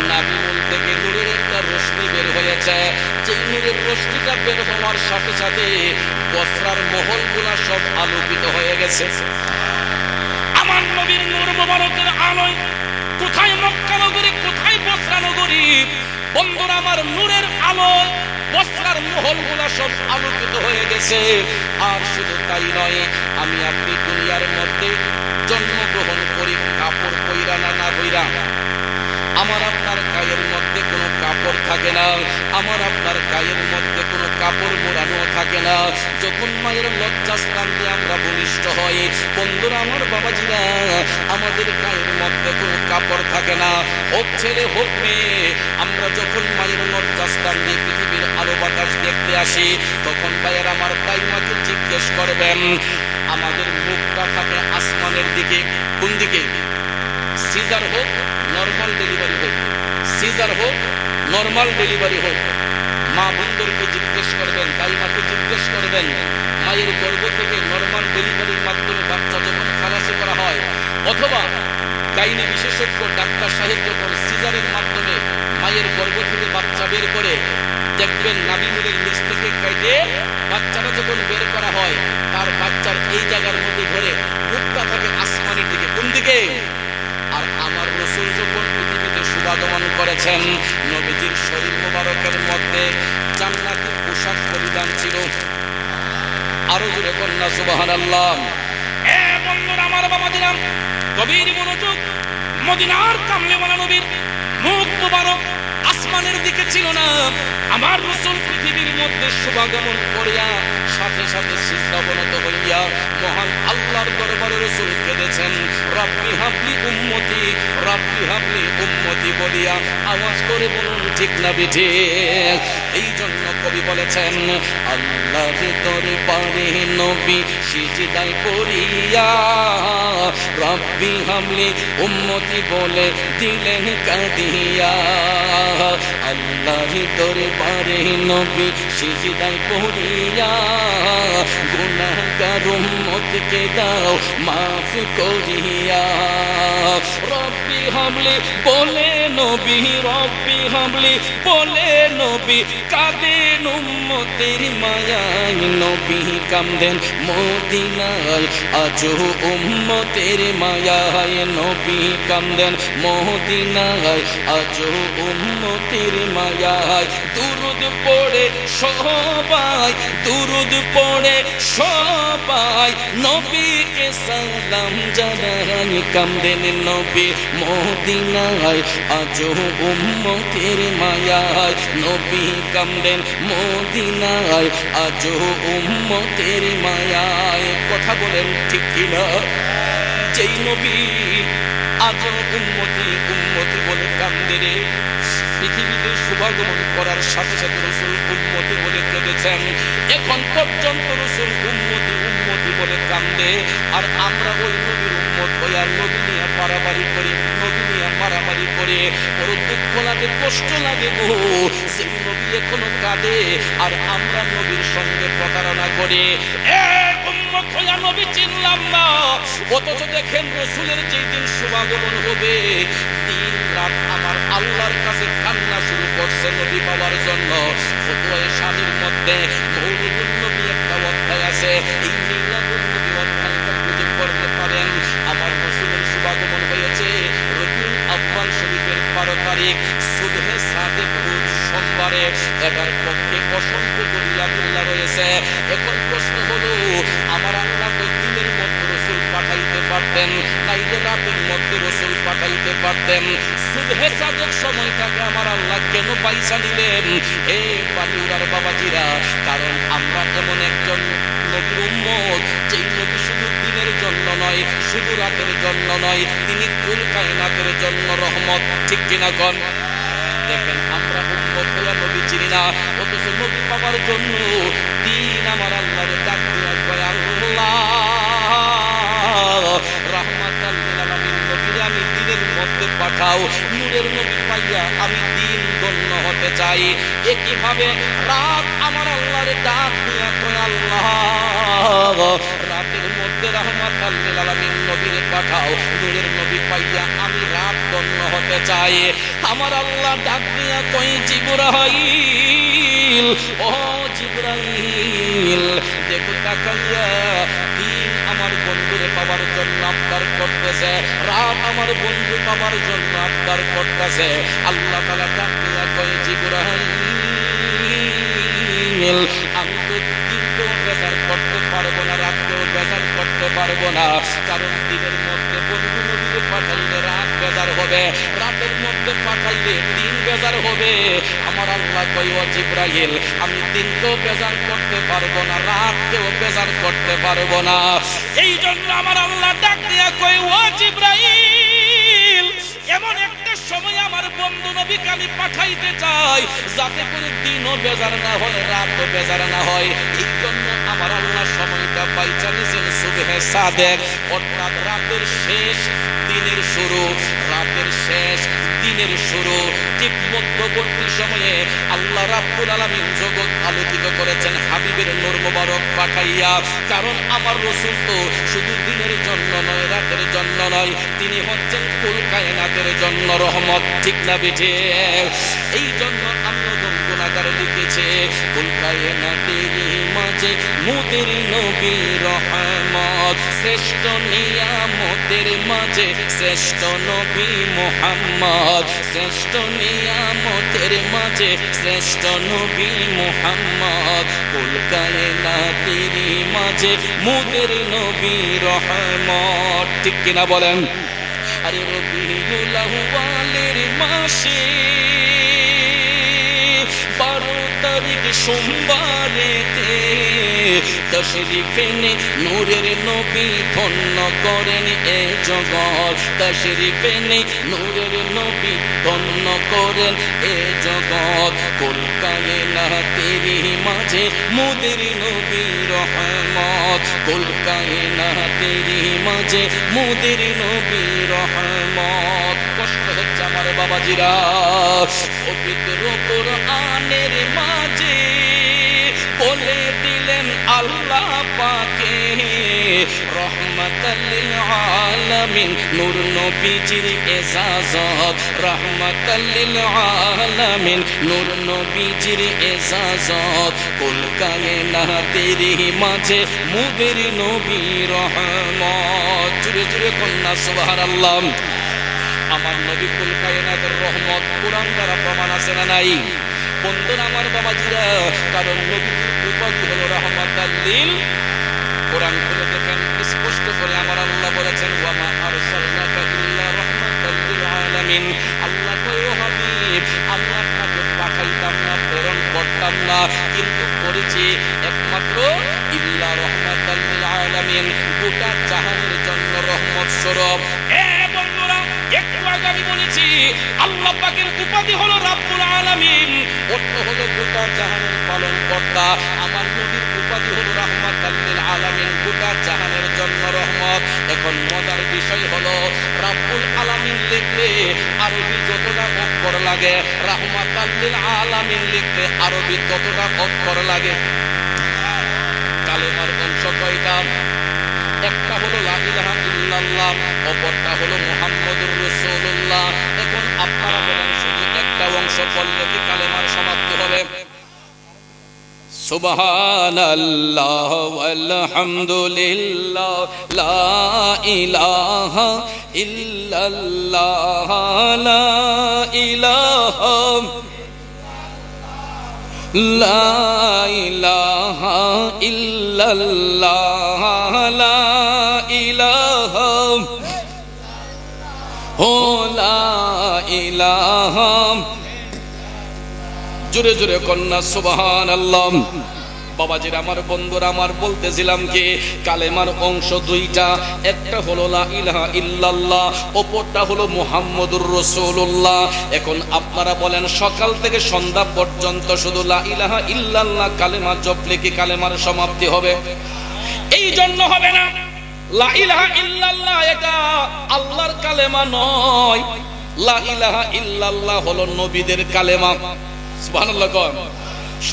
[SPEAKER 3] নাভিমূল থেকে নূরের একটা রশ্মি বের হয়েছে যে নূরের রশ্মিটা বের হওয়ার সাথে সাথে বসরার মহলগুলা সব আলোকিত হয়ে গেছে আমার নবীর নূর মোবারকের আলোয় কোথায় মক্কা নগরী কোথায় বসরা নগরী বন্ধুরা আমার নূরের আলো বস্ত্রার মহলগুলা সব আলোকিত হয়ে গেছে। আর শুধু তাই নয়, আমি আপনি দুনিয়ার মধ্যে জন্মগ্রহণ করি কাপড় পইরা না পইরা, আমার আপনার গায়ের মধ্যে কোনো কাপড় থাকে না, আমার আপনার গায়ের মধ্যে কোনো কাপড় মোড়ানো থাকে না। যখন মায়ের লজ্জাস্থান দিয়ে আমরা বলিষ্ঠ হই, বন্ধুরা আমার বাবাজিরা, আমাদের গায়ের মধ্যে কোনো কাপড় থাকে না, হোক ছেলে হোক মেয়ে। আমরা যখন মায়ের লজ্জাস্থান দিয়ে পৃথিবীর আলো বাতাস দেখতে আসি, তখন ভাইয়ের আমার দাইমাকে জিজ্ঞেস করবেন, আমাদের মুখটা থাকে আসমানের দিকে, কোন দিকে? সিজার হোক নর্মাল ডেলিভারি হোক, সিজার হোক নর্মাল ডেলিভারি হোক, মা বোনদেরকে জিজ্ঞেস করবেন, দাইমাকে জিজ্ঞেস করবেন, মায়ের গর্ভ থেকে নর্মাল ডেলিভারির মাধ্যমে বাচ্চা যখন খালাসি করা হয়, অথবা গাইনি বিশেষজ্ঞ ডাক্তার সাহেব যখন সিজারের মাধ্যমে মায়ের গর্ভ থেকে বাচ্চা বের করে, দেখবেন নাভিমূলের নিচ থেকে কেটে বাচ্চাটা যখন বের করা হয়, তার বাচ্চার এই জায়গার মধ্যে ধরে মুখটা থাকে আসমানের দিকে, কোন দিকে? আর আমার রাসূল যখন পৃথিবীতে শুভাগমন করেছেন, নবীজির শরীর মোবারকের মধ্যে জান্নাতি পোশাক পরিধান ছিল। আরো জোরে কন্যা সুবহানাল্লাহ। এ বন্ধুরা আমার বাবাজিরা, গভীর মনোযোগ। মদিনার কামলিওয়ালা নবীর মুখ মোবারক আসমানের দিকে ছিল না। আমার রাসূল পৃথিবীর মধ্যে শুভাগমন করিয়া সাথে সাথে সিজদাবনত হইয়া মহান আল্লাহর দরবারে রাসূল কেঁদেছেন, রব্বি হাবলি উম্মতি, রব্বি হাবলি উম্মতি বলিয়া আওয়াজ করে বলুন ঠিক না বিঠিক? এই জন্য কবি বলেছেন, আল্লাহর দরবারে নবী সিজদায় পড়িয়া রব্বি হাবলি উম্মতি বলে দিলেন কাঁদিয়া। আল্লাহর দরবারে নবী সিজদায় পড়িয়া গুনাহগার উম্মতকে দাও মাফ করিয়া। রব্বি হাবলি বলে নবী, রব্বি হাবলি বলে নবী কাঁদেন উম্মতের মায়ায়, নবী কাঁদেন মদিনায় আজও উম্মতের মায়ায়, নবী কাঁদেন মদিনায় আজও উম্মতের মায়ায়। দুরুদ পড়ে সবাই, দুরুদ পড়ে সবাই নবীকে সালাম জানাই, কাঁদেন নবী মদিনায় আজও উম্মতের মায়ায়, নবী কাঁদেন মদিনায় আজও উম্মতের মায়ায়। কথা বলেন ঠিক কিনা? যেই নবী আজও উম্মতি উম্মতি বলে কাঁদে রে, পৃথিবীতে শুভাগমন করার সাথে সাথে রাসূল উম্মতি বলে কেঁদেছেন। এখন পর্যন্ত রাসূল উম্মতি উম্মতি বলে কাঁদে, আর আমরা ওই নবীর উম্মত হই আর নবী নিয়ে পারাবারি করি, নবী নিয়ে মারামারি করে। বড় দুঃখ লাগে, কষ্ট লাগে গো, সেই নবী এখনো কাঁদে আর আমরা নবীর সঙ্গে প্রতারণা করি। উম্মত হইয়া নবী চিনলাম না, অথচ দেখেন রাসূলের যেই দিন শুভাগমন হবে, দিন রাত আমার আল্লাহর কাছে কান্না শুরু করছে নবী পাওয়ার জন্য। ফতোয়ায়ে শাহীর মধ্যে মৌলুদুন নবী একটা অধ্যায় আছে, এই মিলাদুন নবী অধ্যায়টা বুঝে পড়তে পারেন। আমার রাসূলের শুভাগমন হয়েছে রবিউল আউয়াল শরীফের 12 তারিখ, সুবহে সাদেক রোজ সোমবারে। এটার পক্ষে অসংখ্য দলিল রয়েছে। এখন প্রশ্ন হলো, আমার আল্লাহ তো দিনের মধ্যে রাসূল পাঠাইতে পারতেন, নাইলে রাতের মধ্যে রাসূল পাঠাইতে পারতেন, সুবহে সাদেক সময়টাকে আমার আল্লাহ কেন পয়সা নিলেন? এই বালুরার বাবাজিরা, কারণ আমরা এমন একজন নবীর উম্মত, যেই নবী শুধু দিনের জন্য নয়, শুধু রাতের জন্য নয়, তিনি কুল কায়নাতের জন্য রহমত। ঠিক কিনা কোন? দেখেন আমরা উম্মত হইয়া নবী চিনি না, অথচ নবী পাওয়ার জন্য দিন আমার আল্লাহর ডাক দিয়া কয়, আল্লাহ রাহমাতাল লিল আলামিন নবীরে আমি দিনের মধ্যে পাঠাও, নূরের নবী পাইয়া আমি দিন ধন্য হতে চাই। একইভাবে রাত আমার আল্লাহর ডাক দিয়া কয়, আল্লাহ রাতের মধ্যে রাহমাতাল লিল আলামিন নবীরে পাঠাও, নূরের নবী পাইয়া আমি রাত ধন্য হতে চাই। আমার আল্লাহ ডাক দিয়া কয়, জিবরাইল, ও জিবরাইল দেখো তাকাইয়া, দিন আমার বন্ধুরে পাওয়ার জন্য আবদার করতেছে, রাত আমার বন্ধু পাওয়ার জন্য আবদার করতেছে। আল্লাহ তাআলা ডাক দিয়া কয়, জিবরাইল লাইল, আমি তো দিনকেও বেজার করতে পারবো না, রাতকেও বেজার করতে পারবো না। কারণ দিনের মধ্যে বন্ধু নবীকে পাঠাইলে রাত বেজার হবে, রাতের মধ্যে পাঠাইলে দিন বেজার হবে। আমার আল্লাহ কই ও জিবরাইল, আমি দিনকেও বেজার করতে পারবো না, রাতকেও বেজার করতে পারবো না। এই জন্য আমার আল্লাহ ডাক দিয়া কই ও জিবরাইল, এমন একটা সময় আমার বন্ধু নবীকে আমি পাঠাইতে চাই যাতে করে দিনও বেজার না হয়, রাতও বেজার না হয়। এই জন্য আমার আল্লাহ সময়টা পাইচা নিছেন সুবহে সাদেক, অর্থাৎ রাতের শেষ দিনের শুরু, রাতের শেষ দিনের শুরু। ঠিক মধ্যবর্তী সময়ে আল্লাহ রাব্বুল আলামিন জগৎ আলোকিত করেছেন হাবিবের নূর মোবারক পাঠাইয়া। কারণ আমার রাসূল তো শুধু দিনের জন্য নয়, রাতের জন্য নয়, তিনি হচ্ছেন কুল কায়নাতের জন্য রহমত। ঠিক না বেঠে? এই জন্য আল্লাহ গুনাহগার লিখেছে কুল কায়নাতের মাঝে মোদের নবী রহমত, শ্রেষ্ঠ নিয়ামতের মাঝে শ্রেষ্ঠ নবী মুহাম্মদ, শ্রেষ্ঠ নিয়ামতের মাঝে শ্রেষ্ঠ নবী মুহাম্মদ, কুল কায়নাতের মাঝে মোদের নবী রহমত। ঠিক কিনা বলেন? আরে রবিউল আউয়ালের মাসে 12 তারিখ সোমবারেতে তশরিফ এনে নূরের নবী ধন্য করেন এ জগৎ, তশরিফ এনে নূরের নবী ধন্য করেন এ জগৎ। কুল কায়নাতের মাঝে মোদের নবী রহমত, কুল কায়নাতের মাঝে মোদের নবী রহমত। কষ্ট হচ্ছে আমার বাবাজিরা, পবিত্র কোরআনের মাঝে বলে দিলেন আল্লাহ পাকে রহমাতাল লিল আলামিন, নূর নবীজির এজাজত, রহমাতাল লিল আলামিন, নূর নবীজির এজাজত। কুল কায়নাতের মাঝে মোদের নবী রহমত। জুড়ে জুড়ে কন্যা সুবহানাল্লাহ। আমার নবী কুল কায়নাতের রহমত কোরআন দ্বারা প্রমাণ আছে না নাই? বন্ধুরা আমার বাবাজিরা, কারণ নবীর উপাধি হলো রহমাতাল লিল। কোরআন খুলে দেখেন স্পষ্ট করে আমার আল্লাহ বলেছেন ওয়া মা আরসালনাকা ইল্লা রাহমাতাল লিল আলামিন। আল্লাহ কয় ও হাবিব, আমি আপনাকে পাঠাইতাম না, প্রেরণ করতাম না, কিন্তু করেছি একমাত্র ইল্লা রাহমাতাল লিল আলামিন, গোটা জাহানের জন্য রহমত স্বরূপ। এ বন্ধুরা, একটু আগে আমি বলেছি আল্লাহ পাকের উপাধি হলো রাব্বুল আলামিন, অর্থ হলো গোটা জাহানের পালন কর্তা। আমার নবীর উপাধি হলো রাহমাতাল লিল আলামিন, গোটা জাহানের জন্য রহমত। এখন মজার বিষয় হলো রাব্বুল আলামিন লিখতে আরবি যতটা অক্ষর লাগে, রাহমাতাল লিল আলামিন লিখতে আরবি ততটা অক্ষর লাগে। কালেমার অংশ কয়টা? একটা হলো লা ইলাহা ইল্লাল্লাহ, অপরটা হলো মুহাম্মদুর রাসূলুল্লাহ। এখন আপনারা বলেন শুধু একটা অংশ পড়লে কি কালেমার সমাপ্তি হবে? সুবহানাল্লাহ ওয়ালহামদুলিল্লাহ লা ইলাহা ইল্লাল্লাহ লা ইলাহা লা ইলাহা ইল্লাল্লাহ লা ইলাহা ও লা ইলাহা। জোরে জোরে কন্যা সুবহানাল্লাহ। বাবাজির আমার বন্ধুরা আমার, বলতেছিলাম কি কালেমার অংশ দুইটা, একটা হলো লা ইলাহা ইল্লাল্লাহ, অপরটা হলো মুহাম্মদুর রাসূলুল্লাহ। এখন আপনারা বলেন সকাল থেকে সন্ধ্যা পর্যন্ত শুধু লা ইলাহা ইল্লাল্লাহ কালেমা জপলে কি কালেমার সমাপ্তি হবে? এই জন্য হবে না। লা ইলাহা ইল্লাল্লাহ এটা আল্লাহর কালেমা নয়, লা ইলাহা ইল্লাল্লাহ হলো নবীদের কালেমা। সুবহানাল্লাহ।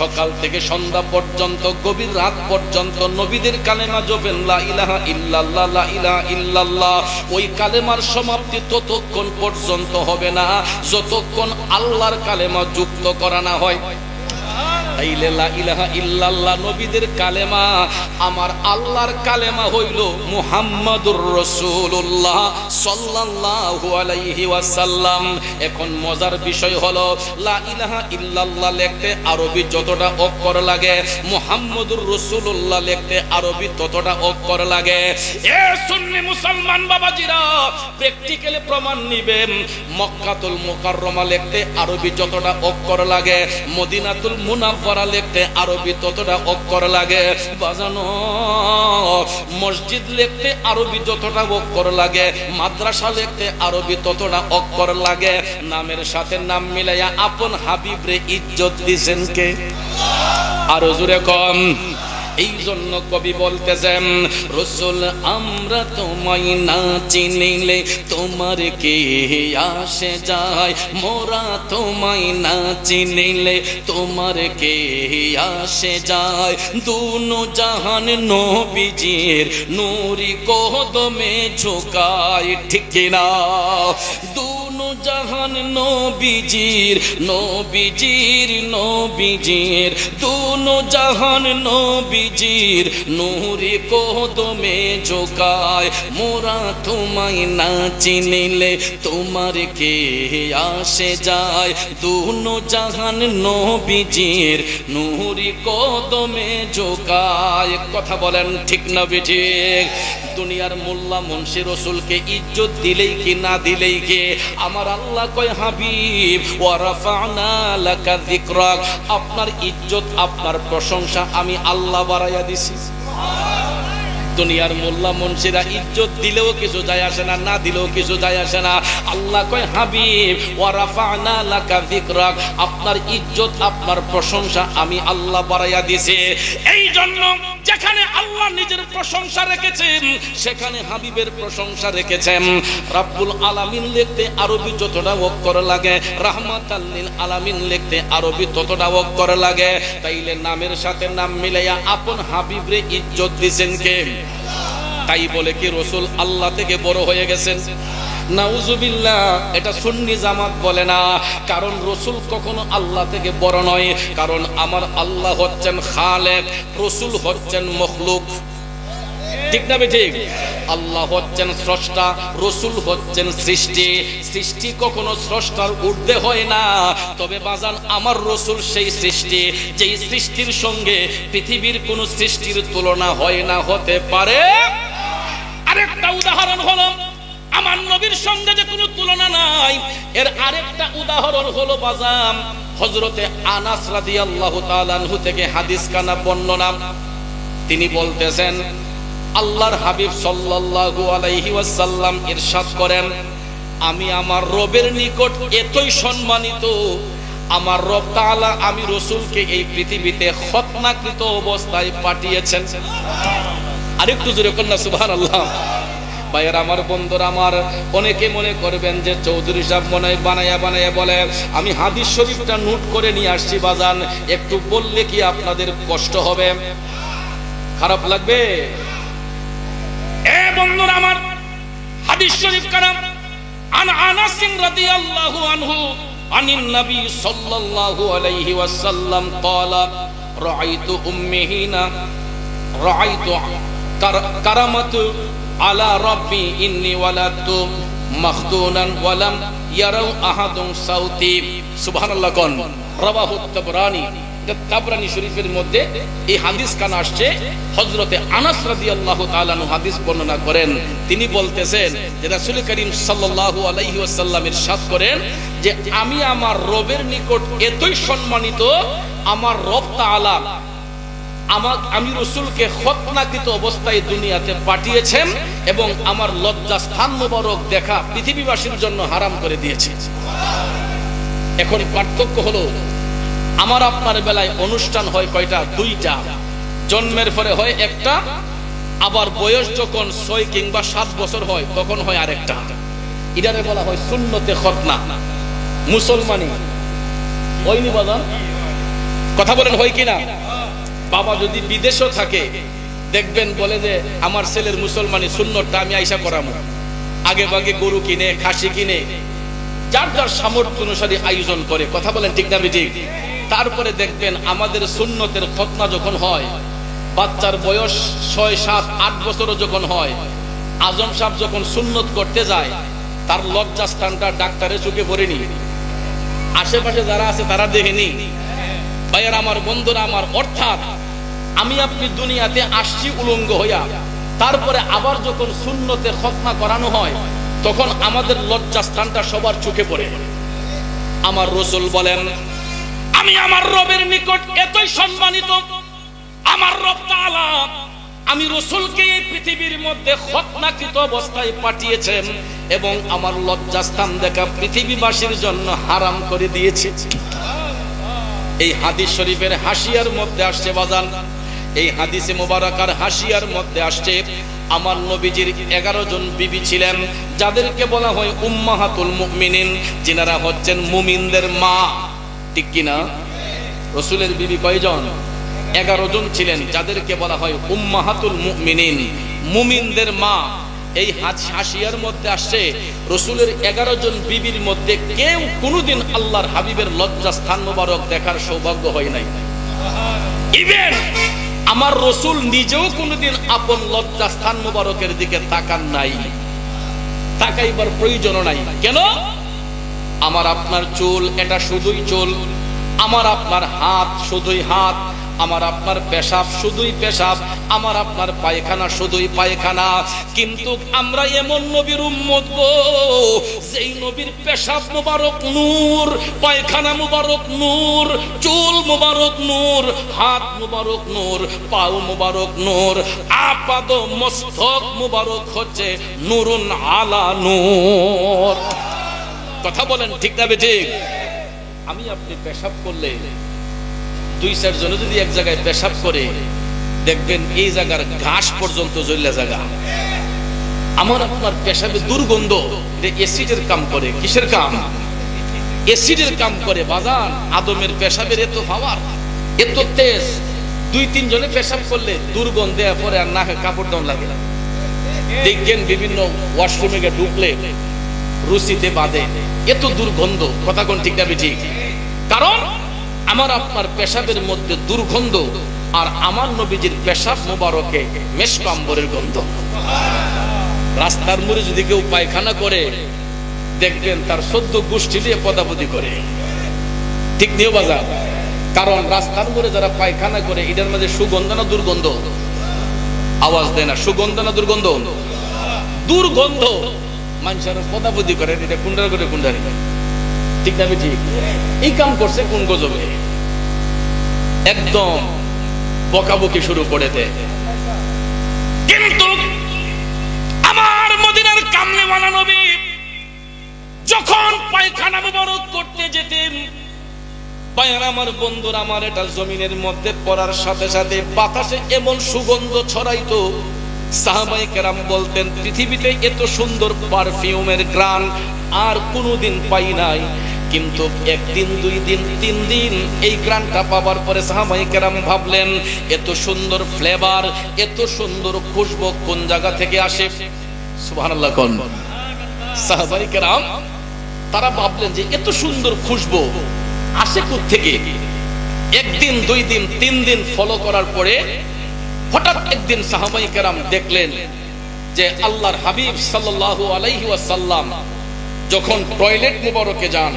[SPEAKER 3] সকাল থেকে সন্ধ্যা পর্যন্ত, গভীর রাত পর্যন্ত নবীদের কালেমা জপেন লা ইলাহা ইল্লাল্লাহ, লা ইলাহা ইল্লাল্লাহ। ওই কালেমার সমাপ্তি ততক্ষণ পর্যন্ত হবে না যতক্ষণ আল্লাহর কালেমা যুক্ত করা না হয়। তাইলে লা ইলাহা ইল্লাল্লাহ নবীদের কালেমা, আমার আল্লাহর কালেমা হইল মুহাম্মাদুর রাসূলুল্লাহ সাল্লাল্লাহু আলাইহি ওয়াসাল্লাম। এখন মজার বিষয় হলো লা ইলাহা ইল্লাল্লাহ লিখতে আরবি যতটা অক্ষর লাগে, মুহাম্মাদুর রাসূলুল্লাহ লিখতে আরবি ততটা অক্ষর লাগে। এ সুন্নি মুসলমান বাবাজিরা, প্র্যাকটিক্যালি প্রমাণ নিবেন। মক্কাতুল মুকাররমা লিখতে আরবি যতটা অক্ষর লাগে, মদিনাতুল মুনাওয়ারা লিখতে আরবি ততটা অক্ষর লাগে। বাজানো মসজিদ লিখতে আরবি যতটা অক্ষর লাগে, মাদ্রাসা লিখতে আরবি ততটা অক্ষর লাগে। নামের সাথে নাম মিলাইয়া আপন হাবিবরে ইজ্জত দিছেন কে? আরো জোরে কম। এই জন্য কবি বলতেছেন, রসুল আমরা তোমায় না চিনিলে তোমার কে আসে যায়, মোরা তোমায় না চিনিলে তোমার কে আসে যায়। দুনো জাহান নবীজির নূরি কদমে ঝুকায়, ঠিক কিনা? দুনো জাহান নবীজির নবীজির নবীজির, দুনো জাহান নবীজির নূরি কদমে ঝুকায়। মোরা তোমায় না চিনিলে তোমার কে আসে যায়, দুনো জাহান নবীজির নূরি কদমে ঝুকায়। কথা বলেন ঠিক না ঠিক? দুনিয়ার মোল্লা মুন্সি রসুলকে ইজ্জত দিলেই কি না দিলেই কি? আমার আল্লাহ কয়, হাবিব ওয়া রাফা'না লাকা যিকরাক, আপনার ইজ্জত আপনার প্রশংসা আমি আল্লাহ বাড়াইয়া দিছি। দুনিয়ার মোল্লা মুন্সিরা ইজ্জত দিলেও কিছু যায় আসে না, না দিলেও কিছু যায় আসে না। আল্লাহ কয়, হাবিব ওয়া রাফা'না লাকা যিকরাক, আপনার ইজ্জত আপনার প্রশংসা আমি আল্লাহ বাড়াইয়া দিয়েছি। এই জন্য যেখানে আল্লাহ নিজের প্রশংসা রেখেছেন সেখানে হাবিবের প্রশংসা রেখেছেন। রাব্বুল আলামিন লিখতে আরবি যতটা অক্ষর লাগে, রাহমাতাল লিল আলামিন লিখতে আরবি ততটা অক্ষর লাগে। তাইলে নামের সাথে নাম মিলাইয়া আপন হাবিবরে ইজ্জত দিয়েছেন কে? তাই বলে কি রসুল আল্লাহ থেকে বড় হয়ে গেছেন? নাউজুবিল্লাহ, এটা সুন্নি জামাত বলে না। কারণ রসুল কখনো আল্লাহ থেকে বড় নয়। কারণ আমার আল্লাহ হচ্ছেন খালেক, রসুল হচ্ছেন মখলুক, ঠিক না ঠিক? আল্লাহ হচ্ছেন স্রষ্টা, রসুল হচ্ছেন সৃষ্টি। সৃষ্টি কখনো স্রষ্টার ঊর্ধ্বে হয় না। তবে বাজান আমার রসুল সেই সৃষ্টি, যেই সৃষ্টির সঙ্গে পৃথিবীর কোন সৃষ্টির তুলনা হয় না, হতে পারে। আরেকটা উদাহরণ হলো আমার নবীর সঙ্গে যে কোনো তুলনা নাই, এর আরেকটা উদাহরণ হলো বাজান হযরতে আনাস রাদিয়াল্লাহু তাআলা আনহু থেকে হাদিস কানা বর্ণনা। তিনি বলতেছেন, আল্লাহর হাবিব সাল্লাল্লাহু আলাইহি ওয়াসাল্লাম ইরশাদ করেন, আমি আমার রবের নিকট এতই সম্মানিত, আমার রব তাআলা আমি রাসূলকে এই পৃথিবীতে খতনাকৃত অবস্থায় পাঠিয়েছেন। আরেকটু জোরে কন্যা সুবহানাল্লাহ। ভাইয়ের আমার, বন্ধুরা আমার, অনেকে মনে করবেন যে চৌধুরী সাহেব মনে হয় বানায়া বানায়া বলে। আমি হাদিস শরীফটা নোট করে নিয়ে আসছি বাজান, একটু বললে কি আপনাদের কষ্ট হবে, খারাপ লাগবে? এ বন্ধুরা আমার, হাদিস শরীফ কালাম আন আনাস রাদিয়াল্লাহু আনহু আনিন নবী সাল্লাল্লাহু আলাইহি ওয়াসাল্লাম ক্বালা রাআইতু উম্মিহিনা রাআইতু কারামাতু আলা রাব্বি ইন্নী ওয়ালাদতু মাখদুনান ওয়ালাম ইয়ারাউ আহাদুন সাউতি। সুবহানাল্লাহ কোন রাওয়াহু তাবরানী। তাবরানী শরীফের মধ্যে এই হাদিস কানা আসছে। হযরতে আনাস রাদিয়াল্লাহু তাআলা আনহু হাদিস বর্ণনা করেন। তিনি বলতেছেন যে রাসূল করিম সাল্লাল্লাহু আলাইহি ওয়াসাল্লাম ইরশাদ করেন যে আমি আমার রবের নিকট এতই সম্মানিত, আমার রব তাআলা আমি রাসূলকে খতনাকৃত অবস্থায় দুনিয়াতে পাঠিয়েছেন এবং আমার লজ্জা স্থান মোবারক দেখা পৃথিবীবাসীর জন্য হারাম করে দিয়েছে। এখন পার্থক্য হলো, আমার আপনার বেলায় অনুষ্ঠান হয় কয়টা? দুইটা। জন্মের পরে হয় একটা, আবার বয়স যখন 6 কিংবা 7 বছর হয় তখন হয় আরেকটা। এটারে বলা হয় সুন্নতে খতনা। মুসলমানি হয়নি বাজান? কথা বলেন হয় কিনা? বাবা যদি বিদেশও থাকে দেখবেন বলে যে আমার ছেলের মুসলমানি সুন্নতটা আমি আইসা করামু। আগে ভাগে গরু কিনে, খাসি কিনে, যার যার সামর্থ্য অনুসারে আয়োজন করে। কথা বলেন ঠিক না ঠিক? তারপরে দেখবেন আমাদের সুন্নতের খতনা যখন হয়, বাচ্চার বয়স 6, 7, 8 বছরও যখন হয়, আজম সাহেব যখন সুন্নত করতে যায়, তার লজ্জাস্থানটা ডাক্তারের চোখে পড়েনি, আশেপাশে যারা আছে তারা দেখেনি। ভাইয়ের আমার, বন্ধুরা আমার, অর্থাৎ আমি আপনি দুনিয়াতে আসছি উলঙ্গ হইয়া, তারপরে আবার যখন সুন্নতে খতনা করানো হয় তখন আমাদের লজ্জাস্থানটা সবার চোখে পড়ে। আমার রাসূল বলেন, আমি আমার রবের নিকট এতই সম্মানিত, আমার রব তাআলা আমি রাসূলকে এই পৃথিবীর মধ্যে খতনাকৃত অবস্থায় পাঠিয়েছেন এবং আমার লজ্জাস্থান দেখা পৃথিবীবাসীর জন্য হারাম করে দিয়েছে। এই হাদিস শরীফের হাসিয়ার মধ্যে আসছে বাজান, এই হাদিসে মোবারকার হাসিয়ার মধ্যে আসছে আমার নবীজির 11 জন বিবি ছিলেন, যাদেরকে বলা হয় উম্মাহাতুল মুমিনিন, যিনারা হচ্ছেন মুমিনদের মা। ঠিক কিনা? রাসূলের বিবি কয়জন? 11 জন ছিলেন, যাদেরকে বলা হয় উম্মাহাতুল মুমিনিন, মুমিনদের মা। এই হাসিয়ার মধ্যে আসছে রাসূলের 11 জন বিবির মধ্যে কেউ কোনোদিন আল্লাহর হাবিবের লজ্জাস্থান মোবারক দেখার সৌভাগ্য হয় নাই। ইভেন আমার রাসূল নিজেও কোনোদিন আপন লজ্জাস্থান মোবারকের দিকে তাকান নাই, তাকাইবার প্রয়োজনও নাই। কেন? আমার আপনার চুল এটা শুধুই চুল, আমার আপনার হাত শুধুই হাত, আমার আপনার পেশাব শুধুই পেশাব, আমার আপনার পায়খানা শুধুই পায়খানা। কিন্তু আমরা এমন নবীর উম্মত গো, যেই নবীর পেশাব মোবারক নূর, পায়খানা মোবারক নূর, চুল মোবারক নূর, হাত মোবারক নূর, পাও মোবারক নূর, আপাদ মস্তক মোবারক হচ্ছে নূরুন আলা নূর। কথা বলেন ঠিক না বেঠিক? আমি আপনি পেশাব করলে 2-4 জনে যদি এক জায়গায় পেশাব করে, দেখবেন এই জায়গার ঘাস পর্যন্ত জ্বললে জায়গা। আমার আপনার পেশাবে দুর্গন্ধ, এটা অ্যাসিডের কাম করে। কিসের কাম? অ্যাসিডের কাম করে বাজান। আদমের পেশাবের এত পাওয়ার, এত তেজ, 2-3 জনে পেশাব করলে দুর্গন্ধে পরে আর নাকে কাপড় দাম লাগে। দেখবেন বিভিন্ন ওয়াশরুমে ঢুকলে রুচিতে বাঁধে, এত দুর্গন্ধ। কথা কোন ঠিক না ঠিক? কারণ আমার আপনার পেশাবের মধ্যে দুর্গন্ধ, আর আমার নবীজির পেশাব মোবারকে মেশক আম্বরের গন্ধ। রাস্তার মোড়ে যদি কেউ পায়খানা করে, দেখবেন তার 14 গোষ্ঠী দিয়ে পদাপদি করে। ঠিক নিও বাজার? কারণ রাস্তার মোড়ে যারা পায়খানা করে, এটার মধ্যে সুগন্ধ না দুর্গন্ধ? আওয়াজ দেয় না। সুগন্ধ না দুর্গন্ধ? দুর্গন্ধ। মানুষের পদাপদি করে, এটা কুন্ডার করে কুন্ডারি। ঠিক না ঠিক? এই কাম করছে কোন গজবে, একদম বকাবকি শুরু করে দেয়। কিন্তু আমার মদিনার কামলিওয়ালা নবী যখন পায়খানা মোবারক করতে যেতেন, ভাইয়ারা আমার, বন্ধুরা আমার, এটা জমিনের মধ্যে পড়ার সাথে সাথে বাতাসে এমন সুগন্ধ ছড়াইতো, সাহাবায়ে কেরাম বলতেন পৃথিবীতে এত সুন্দর পারফিউমের ঘ্রাণ আর কোনোদিন পাই নাই। কিন্তু 1 দিন 2 দিন 3 দিন এই ঘ্রাণটা পাওয়ার পরে সাহাবায়ে কেরাম ভাবলেন, এত সুন্দর ফ্লেভার, এত সুন্দর খুশবু কোন জায়গা থেকে আসে? সুবহানাল্লাহ কোন? সাহাবায়ে কেরাম তারা ভাবলেন যে এত সুন্দর খুশবু আসে কোথা থেকে? 1 দিন 2 দিন 3 দিন ফলো করার পরে হঠাৎ একদিন সাহাবায়ে কেরাম দেখলেন যে আল্লাহর হাবিব সাল্লাল্লাহু আলাইহি ওয়াসাল্লাম যখন টয়লেট মুবারকে যান,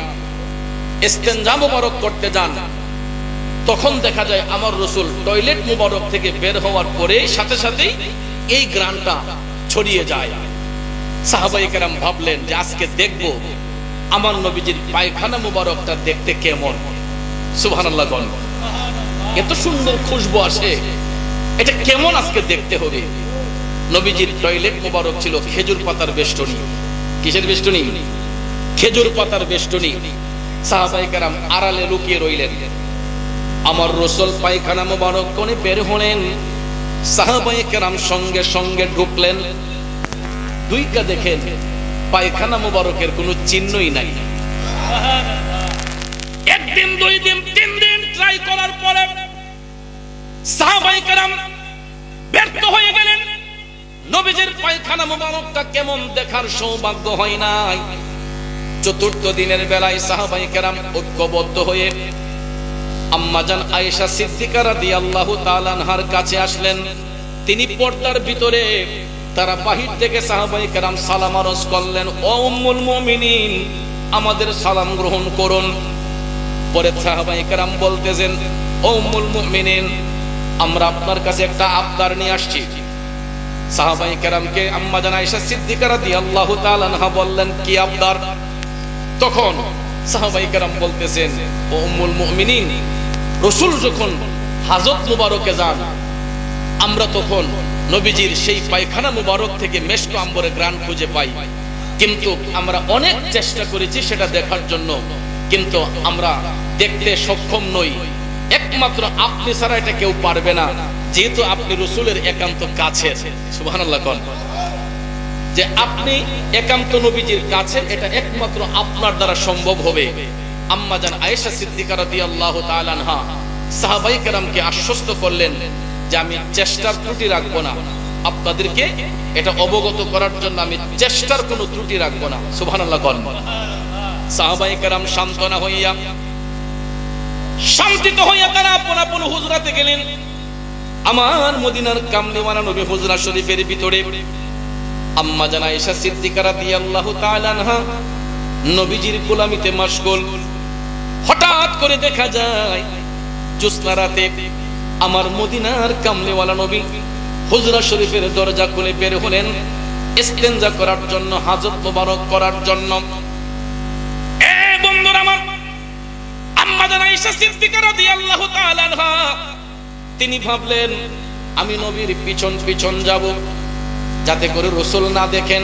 [SPEAKER 3] ইস্তেনজা মুবারক করতে যান, তখন দেখা যায় আমার রাসূল টয়লেট মুবারক থেকে বের হওয়ার পরে সাথে সাথেই এই ঘ্রাণটা ছড়িয়ে যায়। সাহাবায়ে কেরাম ভাবলেন যে আজকে দেখব আমার নবীজির পায়খানা মুবারকটা দেখতে কেমন। সুবহানাল্লাহ কোন? এত সুন্দর খুশবু আসে, এটা কেমন আজকে দেখতে হবে। নবীজির টয়লেট মুবারক ছিল খেজুর পাতার বেষ্টনী। কিসের বেষ্টনী? খেজুর পাতার বেষ্টনী। সাহাবায়ে কেরাম আড়ালে লুকিয়ে রইলেন। আমার রাসূল পায়খানা মুবারক কোণে বের হলেন, সাহাবায়ে কেরাম সঙ্গে সঙ্গে ঢুকলেন। দুইটা দেখেন পায়খানা মুবারকের কোনো চিহ্নই নাই। একদিন 2 দিন 3 দিন ট্রাই করার পরে সাহাবায়ে কেরাম ব্যর্থ হয়ে গেলেন। নবীজির পায়খানা মুবারকটা কেমন দেখার সৌভাগ্য হয় নাই। 4র্থ দিনের বেলায় সাহাবায়ে কেরাম ঐক্যবদ্ধ হয়ে আম্মাজান আয়েশা সিদ্দিকা রাদিয়াল্লাহু তাআলা আনহার কাছে আসলেন। তিনি পর্দার ভিতরে, তারা বাহির থেকে সাহাবায়ে কেরাম সালাম আরজ করলেন, ও উম্মুল মুমিনিন আমাদের সালাম গ্রহণ করুন। পরে সাহাবায়ে কেরাম বলতেছেন, ও উম্মুল মুমিনিন আমরা আপনার কাছে একটা আবদার নিয়ে আসছি। সাহাবায়ে কেরামকে আম্মাজান আয়েশা সিদ্দিকা রাদিয়াল্লাহু তাআলা আনহা বললেন, কি আবদার? তখন সাহাবায়ে কেরাম বলতেছেন, ও উম্মুল মুমিনিন রাসূল যখন হাজত মুবারকে যান, আমরা তখন নবীজির সেই পায়খানা মুবারক থেকে মেশক আম্বরের ঘ্রাণ খুঁজে পাই, কিন্তু আমরা অনেক চেষ্টা করেছি সেটা দেখার জন্য, কিন্তু আমরা দেখতে সক্ষম নই। একমাত্র আপনি ছাড়া এটা কেউ পারবে না, যেহেতু আপনি রাসূলের একান্ত কাছের। সুবহানাল্লাহ কোন, যে আপনি একান্ত নবীজির কাছে, এটা একমাত্র আপনার দ্বারা সম্ভব হবে। আম্মাজান আয়েশা সিদ্দিকা রাদিয়াল্লাহু তাআলা আনহা সাহাবায়ে কেরামকে আশ্বস্ত করলেন যে আমি চেষ্টার ত্রুটি রাখবো না, আপনাদেরকে এটা অবগত করার জন্য আমি চেষ্টার কোনো ত্রুটি রাখবো না। সুবহানাল্লাহ কোন। সাহাবায়ে কেরাম সান্ত্বনা হইয়া, শান্তিত হইয়া তারা আপন আপন হুজরাতে গেলেন। আমার মদিনার কামলিওয়ালা নবী হুজরা শরীফের ভিতরে আম্মাজান আয়েশা সিদ্দিকা রাদিয়াল্লাহু তাআলা আনহা নবীজির গোলামিতে মশগুল। হঠাৎ করে দেখা যায় জ্যোৎস্না রাতে আমার মদিনার কামলিওয়ালা নবী হুজরা শরীফের দরজা খুলে বের হলেন ইস্তেনজা করার জন্য, হাজত মোবারক করার জন্য। এ বন্ধুরা আমার, আম্মাজান আয়েশা সিদ্দিকা রাদিয়াল্লাহু তাআলা আনহা তিনি ভাবলেন আমি নবীর পিছন পিছন যাব, যাতে করে রাসূল না দেখেন,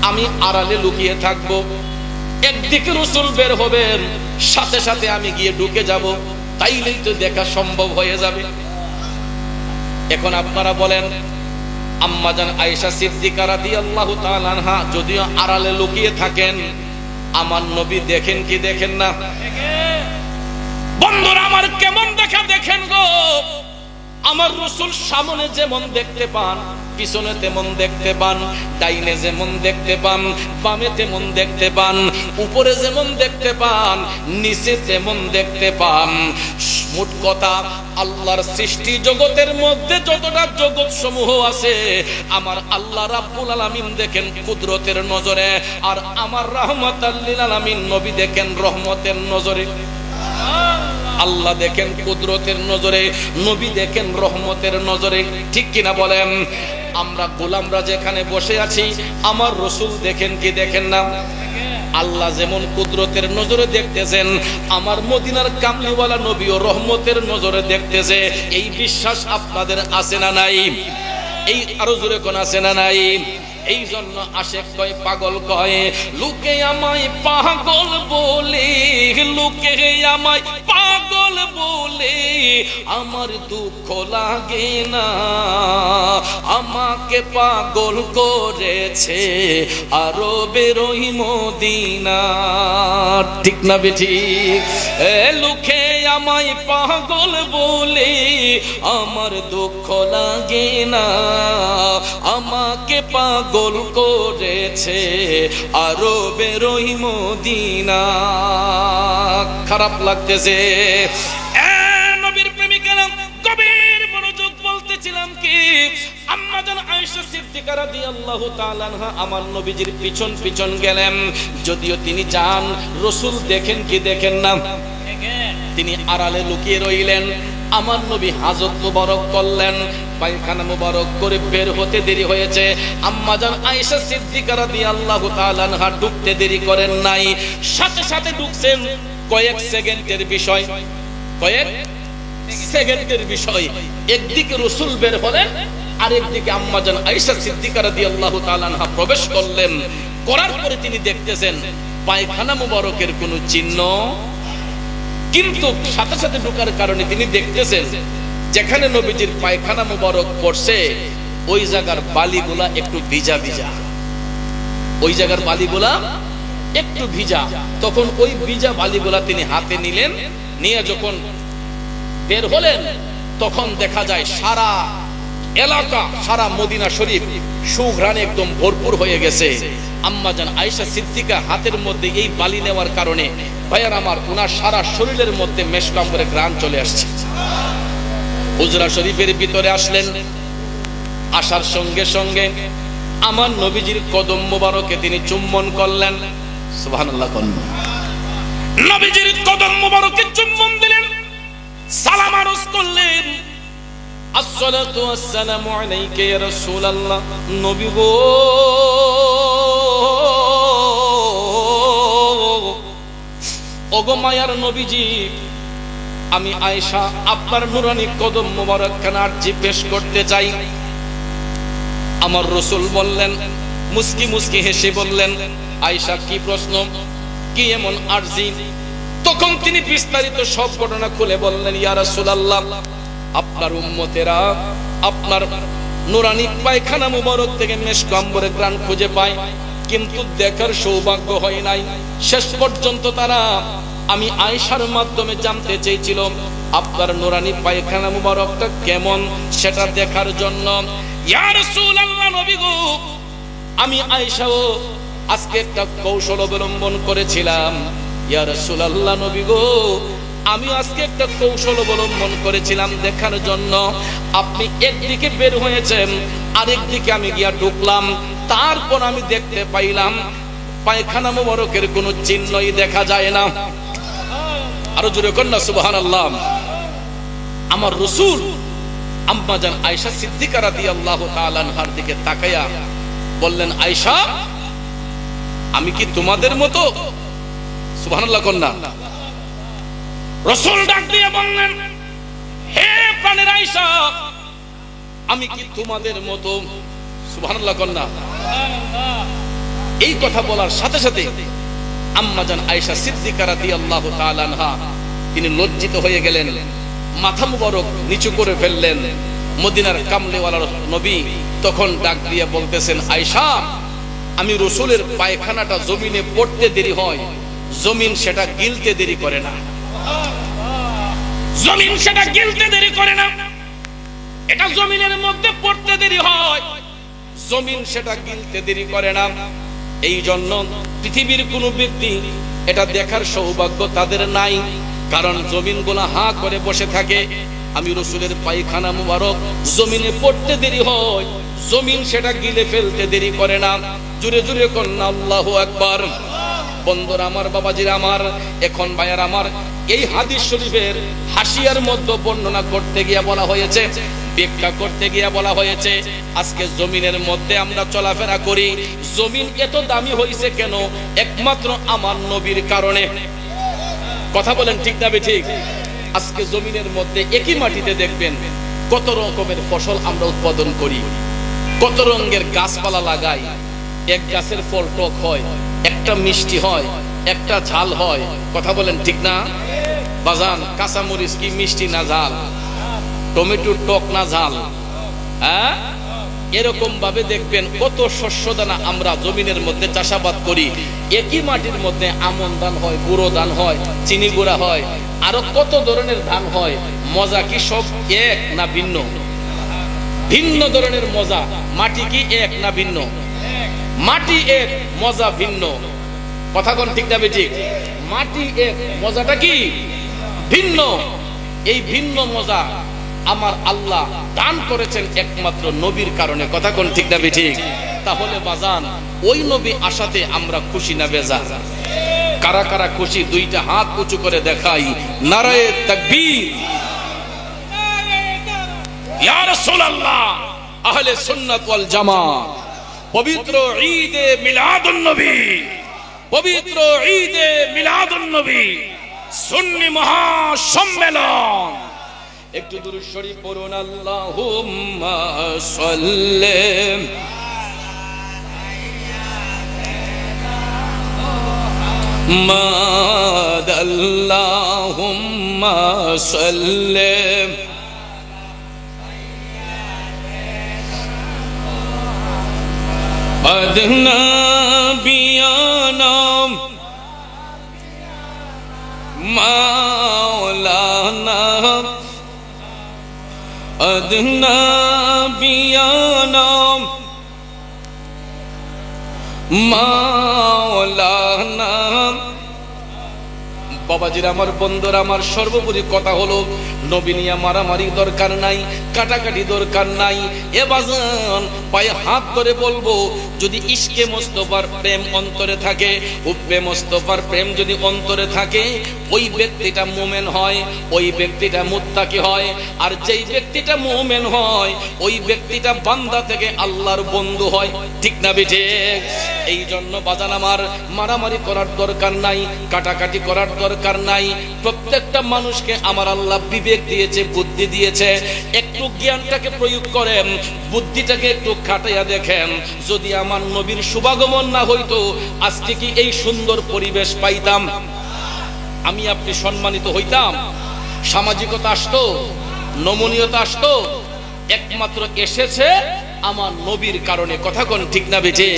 [SPEAKER 3] আমি আড়ালে লুকিয়ে থাকব। একদিকে রাসূল বের হবেন, সাথে সাথে আমি গিয়ে ঢুকে যাব, তাইলেই তো দেখা সম্ভব হয়ে যাবে। এখন আপনারা বলেন, আম্মাজান আয়েশা সিদ্দিকা রাদিয়াল্লাহু তাআলা আনহা যদিও আড়ালে লুকিয়ে থাকেন, আমার নবী দেখেন কি দেখেন না? বন্ধুরা আমার, কেমন দেখা দেখেন গো? আমার রাসূল সামনে যেমন দেখতে পান, পিছনে তেমন দেখতে পান, ডাইনে যেমন দেখতে পান, বামে তেমন দেখতে পান, উপরে যেমন দেখতে পান, নিচে তেমন দেখতে পান। মোট কথা, আল্লাহর সৃষ্টি জগতের মধ্যে যতটা জগৎ সমূহ আছে, আমার আল্লাহ রাব্বুল আলামিন দেখেন কুদরতের নজরে, আর আমার রাহমাতাল লিল আলামিন নবী দেখেন রহমতের নজরে। আল্লাহ দেখেন কুদরতের নজরে, নবী দেখেন রহমতের নজরে। ঠিক কিনা বলেন? আমরা গোলামরা যেখানে বসে আছি, আমার রাসূল দেখেন কি দেখেন না? আল্লাহ যেমন কুদরতের নজরে দেখতেছেন, আমার মদিনার কামলিওয়ালা নবীও রহমতের নজরে দেখতেছে। এই বিশ্বাস আপনাদের আছে না নাই? এই আরো জোরে কোন আছে না নাই? এই জন্য আশেক কয়, পাগল কয়, লোকে আমায় পাগল বলে, লোকে আমায় পাগল বলে, আমার দুঃখ লাগে না, আমাকে পাগল করেছে আরবের ওই মদিনা। ঠিক না বেঠিক? লোকে আমায় পাগল বলে, আমার দুঃখ লাগে না, আমাকে পাগল করেছে আরবের ওই মদিনা। খারাপ লাগতেছে? নবীর প্রেমিকেরা গভীর মনোযোগ বলতেছিলাম কি, আম্মাজান আয়েশা সিদ্দিকা রাদিয়াল্লাহু তাআলা আনহা আমার নবীজির পিছন পিছন গেলেন। যদিও তিনি যান, রাসূল দেখেন কি দেখেন না? তিনি আড়ালে লুকিয়ে রইলেন। আমার নবী হাজত মুবারক করলেন, পায়খানা মুবারক করে বের হতে দেরি হয়েছে। আম্মাজান আয়েশা সিদ্দিকা রাদিয়াল্লাহু তাআলা আনহা ঢুকতে দেরি করেন নাই, সাথে সাথে ঢুকছেন। কয়েক সেকেন্ডের বিষয়, কয়েক সেকেন্ডের বিষয়। একদিকে রাসূল বের হলেন, আর একদিকে আম্মাজান আয়েশা সিদ্দিকা রাদিয়াল্লাহু তাআলা আনহা প্রবেশ করলেন। করার পরে তিনি দেখতেছেন পায়খানা মুবারকের কোনো চিহ্ন, কিন্তু সাথে সাথে ঢোকার কারণে তিনি দেখতেছেন যেখানে নবীজির পায়খানা মুবারক পড়ছে, ওই জায়গার বালিগুলা একটু ভিজা ভিজা, ওই জায়গার বালিগুলা একটু ভিজা। তখন ওই ভিজা বালিগুলা তিনি হাতে নিলেন, নিয়ে যখন বের হলেন, তখন দেখা যায় সারা এলাকা সারা মদিনা শরীফ সুঘ্রাণে একদম ভরপুর হয়ে গেছে। আম্মাজান আয়েশা সিদ্দিকা হাতের মধ্যে এই বালি নেওয়ার কারণে ভাইয়ার আমার ওনার সারা শরীরের মধ্যে মেশকাম্বরে ঘ্রাণ চলে আসছে। হুজরা শরীফের ভিতরে আসলেন, আসার সঙ্গে সঙ্গে আমার নবীজির কদম মোবারকে তিনি চুম্বন করলেন। সুবহানাল্লাহ। নবীজির কদম মোবারকে চুম্বন দিলেন, সালাম আরজ করলেন, আসসালাতু ওয়াসসালামু আলাইকা ইয়া রাসূলুল্লাহ। নবী গো, ওগো মায়ার নবীজি, আমি আয়েশা আপনার নুরানি কদম মোবারক খানা আরজি পেশ করতে চাই। আমার রাসূল বললেন, মুস্কি মুস্কি হেসে বললেন, আয়েশা কি প্রশ্ন, কি এমন আরজি? তখন তিনি বিস্তারিত সব ঘটনা খুলে বললেন, ইয়া রাসূলুল্লাহ, আপনার উম্মতেরা আপনার নুরানি পায়খানা মুবারক থেকে মেশকাম্বরে ঘ্রাণ খুঁজে পায়, কিন্তু দেখার সৌভাগ্য হয় নাই। শেষ পর্যন্ত তারা আমি আয়েশার মাধ্যমে জানতে চেয়েছিল আপনার নুরানি পায়খানা মুবারকটা কেমন, সেটা দেখার জন্য। ইয়া রাসূলুল্লাহ, নবী গো, আমি আয়েশাও আজকে একটা কৌশল অবলম্বন করেছিলাম। ইয়া রাসূলুল্লাহ, নবী গো, আমি আজকে একটা কৌশল অবলম্বন করেছিলাম দেখার জন্য। আপনি একদিকে বের হয়েছেন, আরেকদিকে আমি গিয়া ঢুকলাম, তারপর আমি দেখতে পাইলাম পায়খানা মুবারকের কোনো চিহ্নই দেখা যায় না। আরো জোরে কন্যা সুবহানাল্লাহ। আমার রাসূল আম্মাজান আয়েশা সিদ্দিকা রাদিয়াল্লাহু তাআলা আনহার দিকে তাকায়া বললেন, আয়েশা, আমি কি তোমাদের মতো? সুবহানাল্লাহ কন্যা। রাসূল ডাক দিয়ে বললেন, হে প্রাণের আয়েশা, আমি কি তোমাদের মতো? সুবহানাল্লাহ কন্যা। এই কথা বলার সাথে সাথে আম্মাজান আয়েশা সিদ্দিকা রাদিয়াল্লাহু তাআলা আনহা তিনি লজ্জিত হয়ে গেলেন, মাথা মুবারক নিচু করে ফেললেন। মদিনার কামলিওয়ালা নবী তখন ডাক দিয়ে বলতেছেন, আয়েশা, আমি রাসূলের পায়খানাটা জমিনে পড়তে দেরি হয়, জমিন সেটা গিলতে দেরি করে না। জমিন সেটা গিলতে দেরি করে না, এটা জমিনের মধ্যে পড়তে দেরি হয়, জমিন সেটা গিলতে দেরি করে না। এই জন্য পৃথিবীর কোন ব্যক্তি এটা দেখার সৌভাগ্য তাদের নাই, কারণ জমিনগুলো হা করে বসে থাকে। আমি রাসূলের পায়খানা মুবারক জমিনে পড়তে দেরি হয়, জমিন সেটা গিলে ফেলতে দেরি করে না। জুরে জুরে কন্যা আল্লাহু আকবার। বন্ধুরা আমার, বাবাজিরা আমার, এখন ভাইয়ার আমার, এই হাদিস শরীফের হাসিয়ার মধ্যে বর্ণনা করতে গিয়ে বলা হয়েছে, ব্যাখ্যা করতে গিয়ে বলা হয়েছে, আজকে জমিনের মধ্যে আমরা চলাফেরা করি, জমিন এত দামি হয়েছে কেন? একমাত্র আমার নবীর কারণে। কথা বলেন ঠিক না ঠিক? আজকে জমিনের মধ্যে একই মাটিতে দেখবেন কত রকমের ফসল আমরা উৎপাদন করি, কত রঙের গাছপালা লাগাই। এক গাছের ফল টক হয়, একটা মিষ্টি হয়, একটা ঝাল হয়। কথা বলেন ঠিক না? বাজান, কাঁচামরিচ কি মিষ্টি না ঝাল? টমেটো টক না ঝাল? হ্যাঁ, এরকম ভাবে দেখবেন কত শস্য দানা আমরা জমিনের মধ্যে চাষাবাদ করি। একই মাটির মধ্যে আমন ধান হয়, গুঁড়ো ধান হয়, চিনি গুঁড়া হয়, আরো কত ধরনের ধান হয়। মজা কি সব এক না ভিন্ন? ভিন্ন ধরনের মজা। মাটি কি এক না ভিন্ন? মাটি এক, মজা ভিন্ন। কথা কোন ঠিক না ঠিক? মাটি এক, মজাটা কি ভিন্ন। এই ভিন্ন মজা আমার আল্লাহ দান করেছেন একমাত্র নবীর কারণে। কথা কোন ঠিক না ঠিক? তাহলে বাজান, ওই নবী আসাতে আমরা খুশি না বেজার? কারা কারা খুশি? দুইটা হাত উঁচু করে দেখাই, নারায়ে তাকবীর। ইয়া রাসূলুল্লাহ, আহলে সুন্নাত ওয়াল জামাত, পবিত্র ঈদে মিলাদুন নবী, পবিত্র ঈদে মিলাদুন নবী, সুন্নি মহা সম্মেলন। একটু দুরূদ শরীফ পড়ুন। আল্লাহুম্মা সাল্লি মাদ, আল্লাহুম্মা সাল্লি আদনা বিয়ানাম মাওলানা أذنبينا مولانا বাবাজিরা আমার, বন্ধুরা আমার, সর্বোপরি কথা হলো নবী নিয়ে মারামারি দরকার নাই, কাটাকাটি দরকার নাই। এ বাজান পায়ে হাত ধরে বলবো, যদি ইশকে মুস্তাফার প্রেম অন্তরে থাকে, হুব্বে মুস্তাফার প্রেম যদি অন্তরে থাকে, ওই ব্যক্তিটা মুমিন হয়, ওই ব্যক্তিটা মুত্তাকি হয়। আর যেই ব্যক্তিটা মুমিন হয়, ওই ব্যক্তিটা বান্দা থেকে আল্লাহর বন্ধু হয়। ঠিক না বেঠিক? এই জন্য বাজান আমার, মারামারি করার দরকার নাই, কাটাকাটি করার দরকার নাই। প্রত্যেকটা মানুষকে আমার আল্লাহ বিবেক দিয়েছে, বুদ্ধি দিয়েছে। একটু জ্ঞানটাকে প্রয়োগ করেন, বুদ্ধিটাকে একটু খাটাইয়া দেখেন। যদি আমার নবীর শুভাগমন না হইতো, আজকে কি এই সুন্দর পরিবেশ পাইতাম? আমি আপনি সম্মানিত হইতাম? সামাজিকতা আসতো, নমনীয়তা আসতো? একমাত্র এসেছে আমার নবীর কারণে। কথা কোন ঠিক না বেঠে?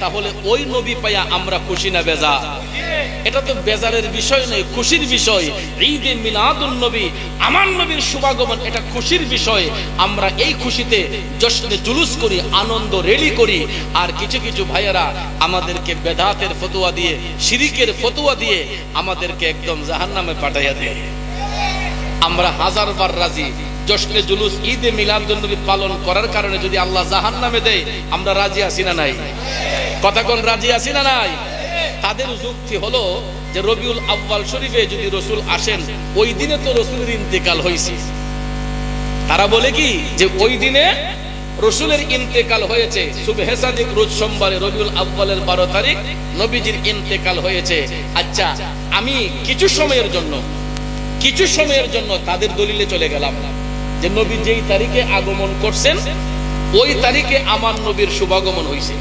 [SPEAKER 3] তাহলে ওই নবী পাইয়া আমরা খুশি না বেজা? এটা তো বেজারের বিষয় নয়, খুশির বিষয়। ঈদে মিলাদুন নবী, আমার নবীর শুভাগমন, এটা খুশির বিষয়। আমরা এই খুশিতে জশ্নে জুলুস করি, আনন্দ রেলি করি। আর কিছু কিছু ভাইয়েরা আমাদেরকে বেদাতের ফতোয়া দিয়ে, শিরিকের ফতোয়া দিয়ে আমাদেরকে একদম জাহান্নামে পাঠাইয়া দেয়। আমরা হাজারবার রাজি জশ্নে জুলুস ঈদে মিলাদুন নবী পালন করার কারণে যদি আল্লাহ জাহান্নামে দেয়, আমরা রাজি আছি না নাই? কথা কোন রাজি আছি না নাই? তাদের যুক্তি হলো যে রবিউল আউয়াল শরীফে যদি রসুল আসেন, ওই দিনে তো রসুলের ইন্তেকাল হয়েছে। তারা বলে কি যে ওই দিনে রসুলের ইন্তেকাল হয়েছে, সুবহে সাদিক রোজ সোমবারে রবিউল আউয়ালের 12 তারিখ নবীজির ইন্তেকাল হয়েছে। আচ্ছা, আমি কিছু সময়ের জন্য তাদের দলিলে চলে গেলাম যে নবী যেই তারিখে আগমন করছেন, ওই তারিখে আমার নবীর শুভাগমন হয়েছে।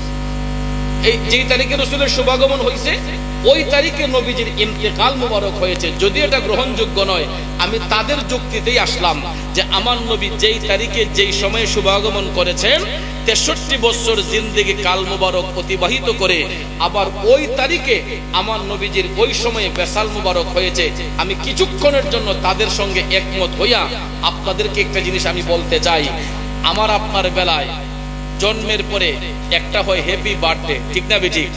[SPEAKER 3] এই যেই তারিখে রসুলের শুভাগমন হয়েছে, ওই তারিখে নবীজির ইন্তেকাল মুবারক হয়েছে। যদি এটা গ্রহণযোগ্য নয়, আমি তাদের যুক্তিতেই আসলাম যে আমার নবী যেই তারিখে যেই সময়ে শুভাগমন করেছেন, 63 বছর জিন্দেগি কাল মুবারক অতিবাহিত করে আবার ওই তারিখে আমার নবীজির ওই সময়ে বেসাল মুবারক হয়েছে। আমি কিছুক্ষণের জন্য তাদের সঙ্গে একমত হইয়া আপনাদেরকে একটা জিনিস আমি বলতে চাই। আমার আপনার বেলায় জন্মের পরে একটা হয় হ্যাপি বার্থডে, ঠিক না বেঠিক?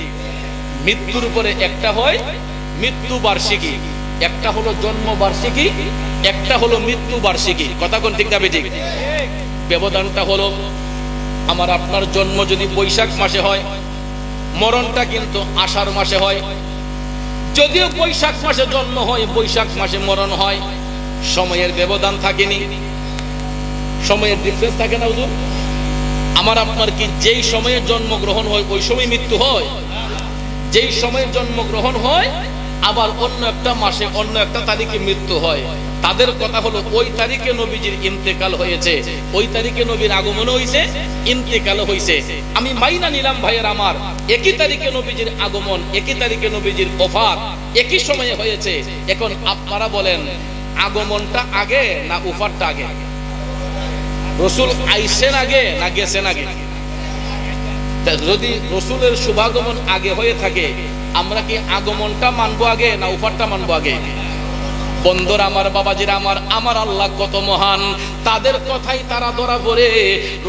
[SPEAKER 3] মৃত্যুর পরে একটা হয় মৃত্যু বার্ষিকী, একটা হলো জন্ম বার্ষিকী, একটা হলো মৃত্যু বার্ষিকী। কথা কোন ঠিক না বেঠিক? ব্যবধানটা হলো, আমার আপনার জন্ম যদি বৈশাখ মাসে হয়, মরণটা কিন্তু আষাঢ় মাসে হয়। যদিও বৈশাখ মাসে জন্ম হয়, বৈশাখ মাসে মরণ হয়, সময়ের ব্যবধান থাকেনি, সময়ের ডিফারেন্স থাকে না হুজুর? আমার আপনার কি যেই সময়ে জন্মগ্রহণ হয় ওই সময় মৃত্যু হয়? যেই সময়ে জন্মগ্রহণ হয় আবার অন্য একটা মাসে অন্য একটা তারিখে মৃত্যু হয়। তাদের কথা হলো ওই তারিখে নবীজির ইন্তেকাল হয়েছে, ওই তারিখে নবীর আগমন হয়েছে, ইন্তেকাল হয়েছে। আমি মাইনা নিলাম ভাইয়ের আমার, একই তারিখে নবীজির আগমন, একই তারিখে নবীজির ওফাত একই সময়ে হয়েছে। এখন আপনারা বলেন, আগমনটা আগে না ওফাতটা আগে? রসুল আইসেন আগে না গেছেন আগে? যদি রসুলের শুভাগমন আগে হয়ে থাকে, আমরা কি আগমনটা মানবো আগে না ওফাতটা মানবো আগে? বন্ধুরা আমার, বাবাজিরা আমার, আমার আল্লাহ কত মহান, তাদের কথাই তারা ধরা পড়ে।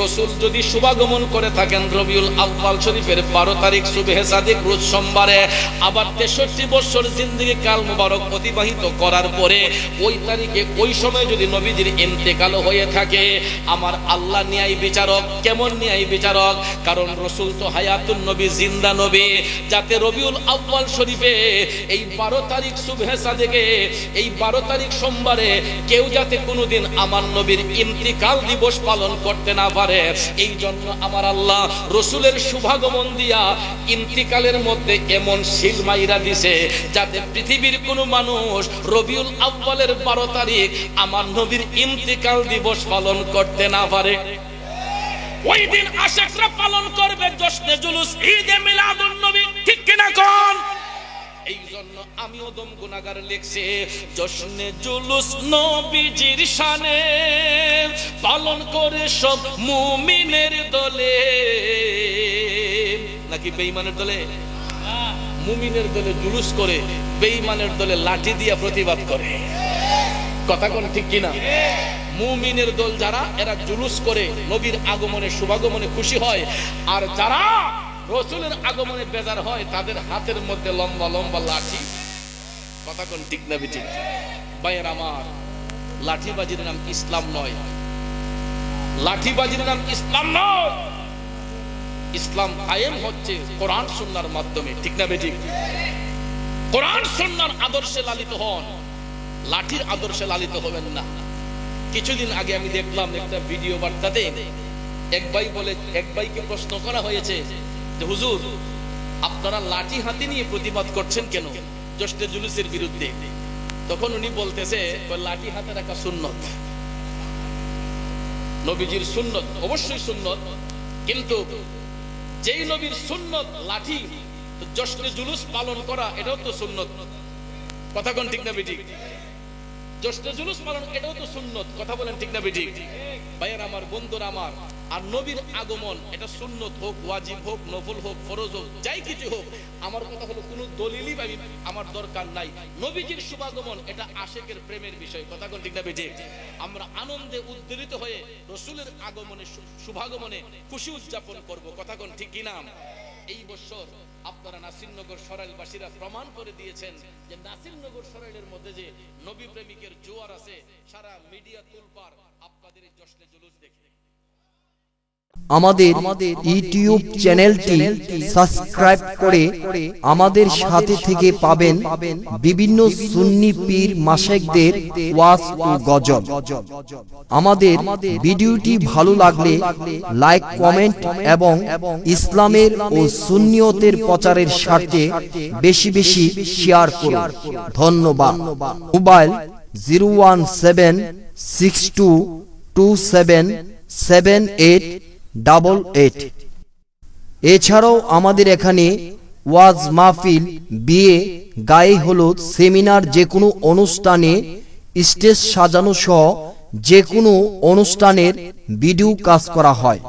[SPEAKER 3] রসুল যদি শুভাগমন করে থাকেন রবিউল আউয়াল শরীফের 12 তারিখ সুবহে সাদিক রোজ সোমবারে, আবার 63 বছর জিন্দেগি কাল মুবারক অতিবাহিত করার পরে ওই তারিখে ওই সময় যদি নবীজির ইন্তেকাল হয়ে থাকে, আমার আল্লাহ ন্যায় বিচারক। কেমন ন্যায় বিচারক? কারণ রসুল তো হায়াতুন নবী, জিন্দা নবী। যাতে রবিউল আউয়াল শরীফে এই 12 তারিখ সুবহে সাদিকে, এই 12 তারিখ সোমবারে কেউ যাতে কোনোদিন আমার নবীর ইন্তিকাল দিবস পালন করতে না পারে, এই জন্য আমার আল্লাহ রসুলের শুভাগমন দিয়া ইন্তিকালের মধ্যে এমন সিল মাইরা দিছে যাতে পৃথিবীর কোনো মানুষ রবিউল আউয়ালের 12 তারিখ আমার নবীর ইন্তিকাল দিবস পালন করতে না পারে। ওই দিন আশিকরা পালন করবে জশ্নে জুলুস ঈদে মিলাদুন নবী, ঠিক কিনা কোন? এই জন্য আমিও দম গুনাহগার লিখছি, জশ্নে জুলুস নবীজির শানে পালন করে সব মুমিনের দলে, নাকি বেঈমানের দলে? মুমিনের দলে জুলুস করে, বেঈমানের দলে লাঠি দিয়া প্রতিবাদ করে। কথা কোন ঠিক কিনা? মুমিনের দল যারা, এরা জুলুস করে নবীর আগমনে শুভাগমনে খুশি হয়, আর যারা রাসূলের আগমনে বেজার হয় তাদের হাতের মধ্যে লম্বা লম্বা লাঠি। কথা কোন ঠিক না ঠিক? ভাইয়ের আমার, লাঠিবাজির নাম ইসলাম নয়, লাঠিবাজির নাম ইসলাম নয়। ইসলাম কায়েম হচ্ছে কোরআন সুন্নাহর মাধ্যমে, ঠিক না বেঠিক? কোরআন সুন্নাহর আদর্শে লালিত হন, লাঠির আদর্শে লালিত হবেন না। কিছুদিন আগে আমি দেখলাম একটা ভিডিও বার্তাতে এক ভাইকে প্রশ্ন করা হয়েছে যে হুজুর, আপনারা লাঠি হাতে নিয়ে প্রতিবাদ করছেন কেন জশ্নে জুলুসের বিরুদ্ধে? তখন উনি বলতেছে, লাঠি হাতে রাখা সুন্নত, নবীজির সুন্নত, অবশ্যই সুন্নত, কিন্তু যেই নবীর সুন্নত লাঠি, জশ্নে জুলুস পালন করা এটাও তো সুন্নত। কথা কোন ঠিক না বেঠিক? জশ্নে জুলুস পালন এটাও তো সুন্নত। কথা বলেন ঠিক না বেঠিক? ভাইয়ের আমার, বন্ধুরা আমার, আর নবীর আগমন এটা সুন্নত হোক, ওয়াজিব হোক, নফল হোক, ফরজ হোক, যাই কিছু হোক, আমার কথা হলো কোনো দলিলই আমার দরকার নাই। নবীজির শুভাগমন এটা আশিকের প্রেমের বিষয়। কথা কোন ঠিক না বেঠিক? আমরা আনন্দে উদ্বেলিত হয়ে রাসূলের আগমনে শুভাগমনে খুশি উদযাপন করব। কথা কোন ঠিক কিনা? এই বছর আপনারা নাসিরনগর সরাইলবাসীরা প্রমাণ করে দিয়েছেন যে নাসিরনগর সরাইলের মধ্যে যে নবী প্রেমিকের জোয়ার আছে, সারা মিডিয়া তুলপার আপনাদের এই জশ্নে জুলুস দেখে।
[SPEAKER 1] আমাদের ইউটিউব চ্যানেলটি সাবস্ক্রাইব করে আমাদের সাথে থেকে পাবেন বিভিন্ন সুন্নি পীর মাশায়েখদের ওয়াজ ও গজল। আমাদের ভিডিওটি ভালো লাগলে লাইক, কমেন্ট এবং ইসলামের ও সুন্নিয়তের প্রচারের স্বার্থে বেশি বেশি শেয়ার করুন। ধন্যবাদ। মোবাইল 01762277888। এছাড়াও আমাদের এখানে ওয়াজ মাহফিল, বিয়ে, গায়ে হলুদ, সেমিনার, যে কোনো অনুষ্ঠানে স্টেজ সাজানো সহ যে কোনো অনুষ্ঠানের ভিডিও কাজ করা হয়।